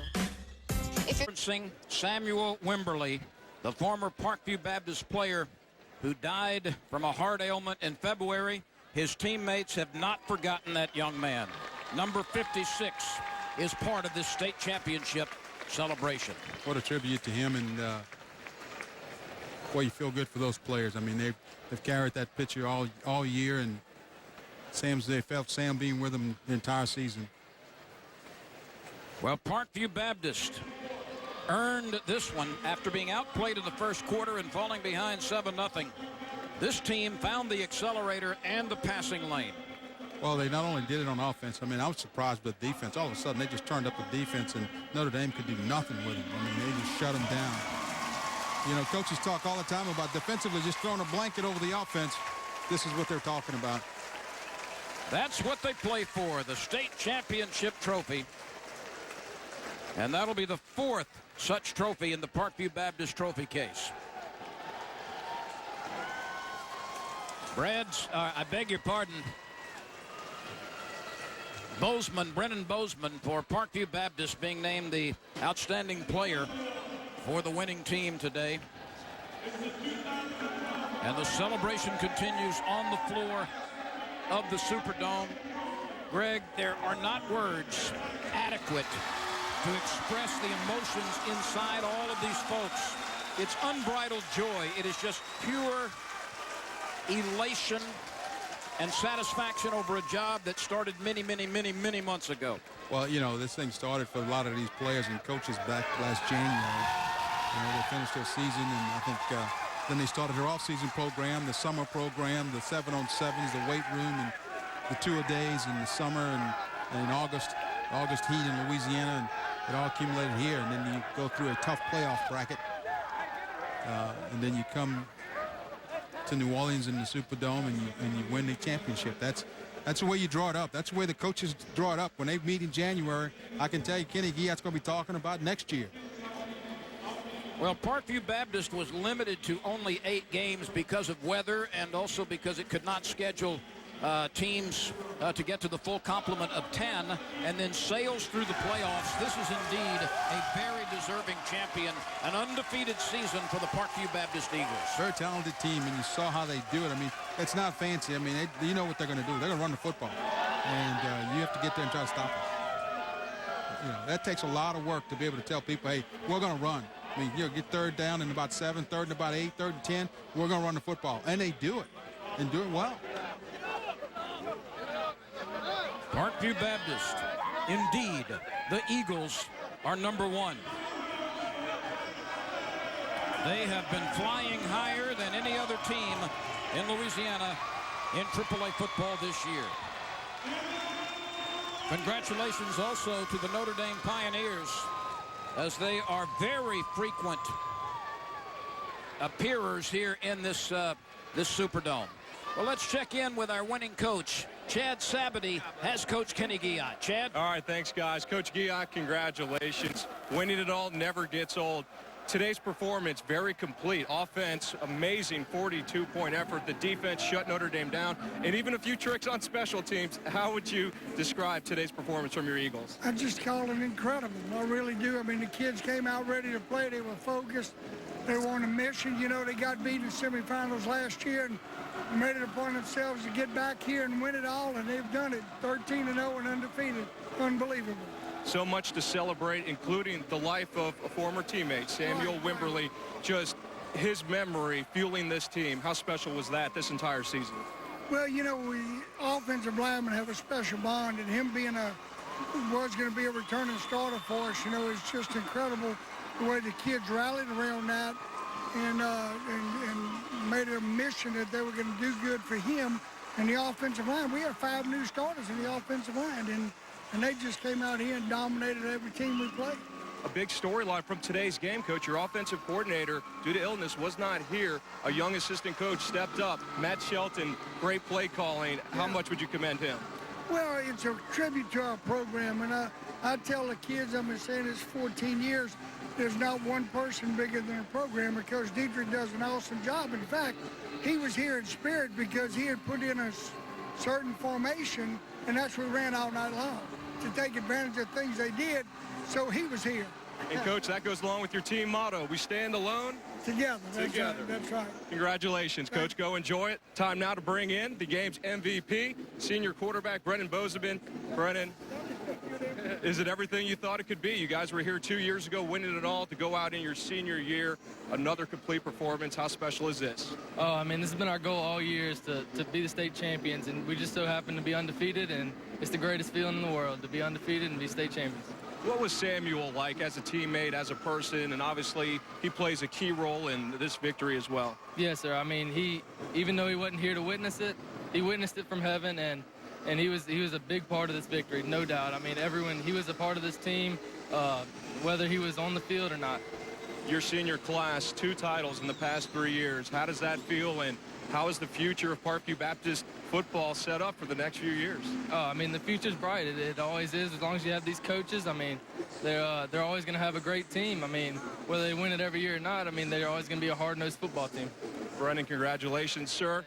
Referencing Samuel Wimberly, the former Parkview Baptist player who died from a heart ailment in February, his teammates have not forgotten that young man. Number 56 is part of this state championship celebration. What a tribute to him, and boy, you feel good for those players. I mean, they've carried that picture all year, and they felt Sam being with them the entire season. Well, Parkview Baptist earned this one after being outplayed in the first quarter and falling behind 7-0. This team found the accelerator and the passing lane. Well, they not only did it on offense. I mean, I was surprised with defense. All of a sudden, they just turned up the defense, and Notre Dame could do nothing with them. I mean, they just shut them down. You know, coaches talk all the time about defensively just throwing a blanket over the offense. This is what they're talking about. That's what they play for, the state championship trophy. And that'll be the 4th such trophy in the Parkview Baptist trophy case. I beg your pardon, Brennan Bozeman for Parkview Baptist being named the outstanding player for the winning team today. And the celebration continues on the floor of the Superdome. Greg, there are not words adequate to express the emotions inside all of these folks. It's unbridled joy. It is just pure elation and satisfaction over a job that started many, many, many, many months ago. Well, you know, this thing started for a lot of these players and coaches back last January. You know, they finished their season, and I think then they started their off-season program, the summer program, the 7-on-7s, the weight room, and the two-a-days in the summer, and in August heat in Louisiana, and it all accumulated here. And then you go through a tough playoff bracket, and then you come to New Orleans in the Superdome, and you win the championship. That's the way you draw it up. That's the way the coaches draw it up. When they meet in January, I can tell you Kenny Guillotte's going to be talking about next year. Well, Parkview Baptist was limited to only 8 games because of weather, and also because it could not schedule teams to get to the full complement of 10, and then sails through the playoffs. This is indeed a very deserving champion, an undefeated season for the Parkview Baptist Eagles. Very talented team, and you saw how they do it. I mean, it's not fancy. I mean, you know what they're going to do. They're going to run the football, and you have to get there and try to stop them. You know, that takes a lot of work to be able to tell people, hey, we're going to run. I mean, you know, get third down in about 7, third and about 8, third and 10. We're going to run the football, and they do it, and do it well. Parkview Baptist, indeed, the Eagles are number 1. They have been flying higher than any other team in Louisiana in AAA football this year. Congratulations also to the Notre Dame Pioneers, as they are very frequent appearers here in this Superdome. Well, let's check in with our winning coach. Chad Sabady has Coach Kenny Guillotte. Chad? All right, thanks, guys. Coach Guillotte, congratulations. Winning it all never gets old. Today's performance, very complete. Offense, amazing 42-point effort. The defense shut Notre Dame down, and even a few tricks on special teams. How would you describe today's performance from your Eagles? I just call it incredible. I really do. I mean, the kids came out ready to play. They were focused. They were on a mission. You know, they got beat in the semifinals last year and made it upon themselves to get back here and win it all, and they've done it. 13-0 and undefeated. Unbelievable. So much to celebrate, including the life of a former teammate, Samuel Wimberly. Just his memory fueling this team. How special was that this entire season? Well, you know, we offensive linemen have a special bond, and him being a was going to be a returning starter for us. You know, it's just incredible the way the kids rallied around that and made it a mission that they were going to do good for him and the offensive line. We have 5 new starters in the offensive line, and they just came out here and dominated every team we played. A big storyline from today's game, Coach. Your offensive coordinator, due to illness, was not here. A young assistant coach stepped up. Matt Shelton, great play calling. How much would you commend him? Well, it's a tribute to our program, and I tell the kids, I've been saying this 14 years, there's not one person bigger than a program, and Coach Dietrich does an awesome job. In fact, he was here in spirit because he had put in a certain formation, and that's what we ran all night long, to take advantage of things they did, so he was here. And, Coach, that goes along with your team motto, we stand alone. Together. That's right. Congratulations, Coach. Go enjoy it. Time now to bring in the game's MVP, senior quarterback Brennan Bozeman. Brennan, is it everything you thought it could be? You guys were here 2 years ago, winning it all. To go out in your senior year, another complete performance. How special is this? Oh, I mean, this has been our goal all year, is to be the state champions, and we just so happen to be undefeated, and it's the greatest feeling in the world to be undefeated and be state champions. What was Samuel like as a teammate, as a person, and obviously he plays a key role in this victory as well? Yes, sir. I mean, even though he wasn't here to witness it, he witnessed it from heaven, and he was a big part of this victory, no doubt. I mean, he was a part of this team, whether he was on the field or not. Your senior class, 2 titles in the past 3 years. How does that feel, and how is the future of Parkview Baptist football set up for the next few years? Oh, I mean, the future's bright. It always is. As long as you have these coaches, I mean, they're always going to have a great team. I mean, whether they win it every year or not, I mean, they're always going to be a hard-nosed football team. Brennan, congratulations, sir.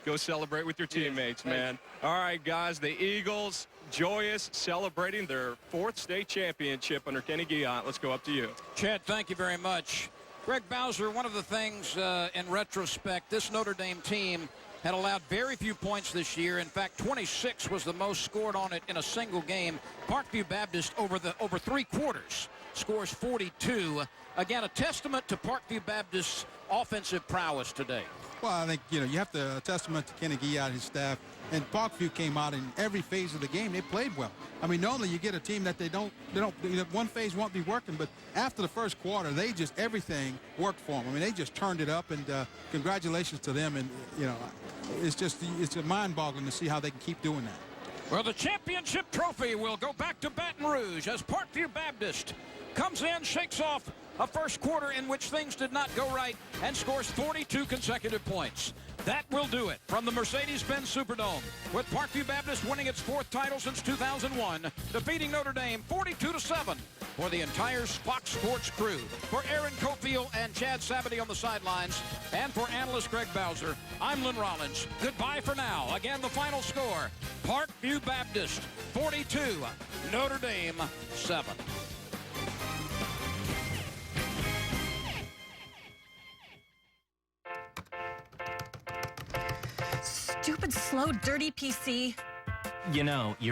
Go celebrate with your teammates, man. All right, guys, the Eagles, joyous, celebrating their 4th state championship under Kenny Guillotte. Let's go up to you. Chad, thank you very much. Greg Bowser, one of the things in retrospect, this Notre Dame team had allowed very few points this year. In fact, 26 was the most scored on it in a single game. Parkview Baptist over 3 quarters scores 42. Again, a testament to Parkview Baptist's offensive prowess today. Well, I think, you have to a testament to Kenny Guillotte and his staff. And Parkview came out in every phase of the game. They played well. I mean, normally you get a team that they don't one phase won't be working, but after the first quarter, everything worked for them. I mean, they just turned it up, and congratulations to them. And, it's mind-boggling to see how they can keep doing that. Well, the championship trophy will go back to Baton Rouge as Parkview Baptist comes in, shakes off a first quarter in which things did not go right, and scores 42 consecutive points. That will do it from the Mercedes-Benz Superdome, with Parkview Baptist winning its 4th title since 2001, defeating Notre Dame 42-7. For the entire Fox Sports crew, for Aaron Cofield and Chad Sabady on the sidelines, and for analyst Greg Bowser, I'm Lynn Rollins. Goodbye for now. Again, the final score, Parkview Baptist 42, Notre Dame 7. Stupid, slow, dirty PC. You know, you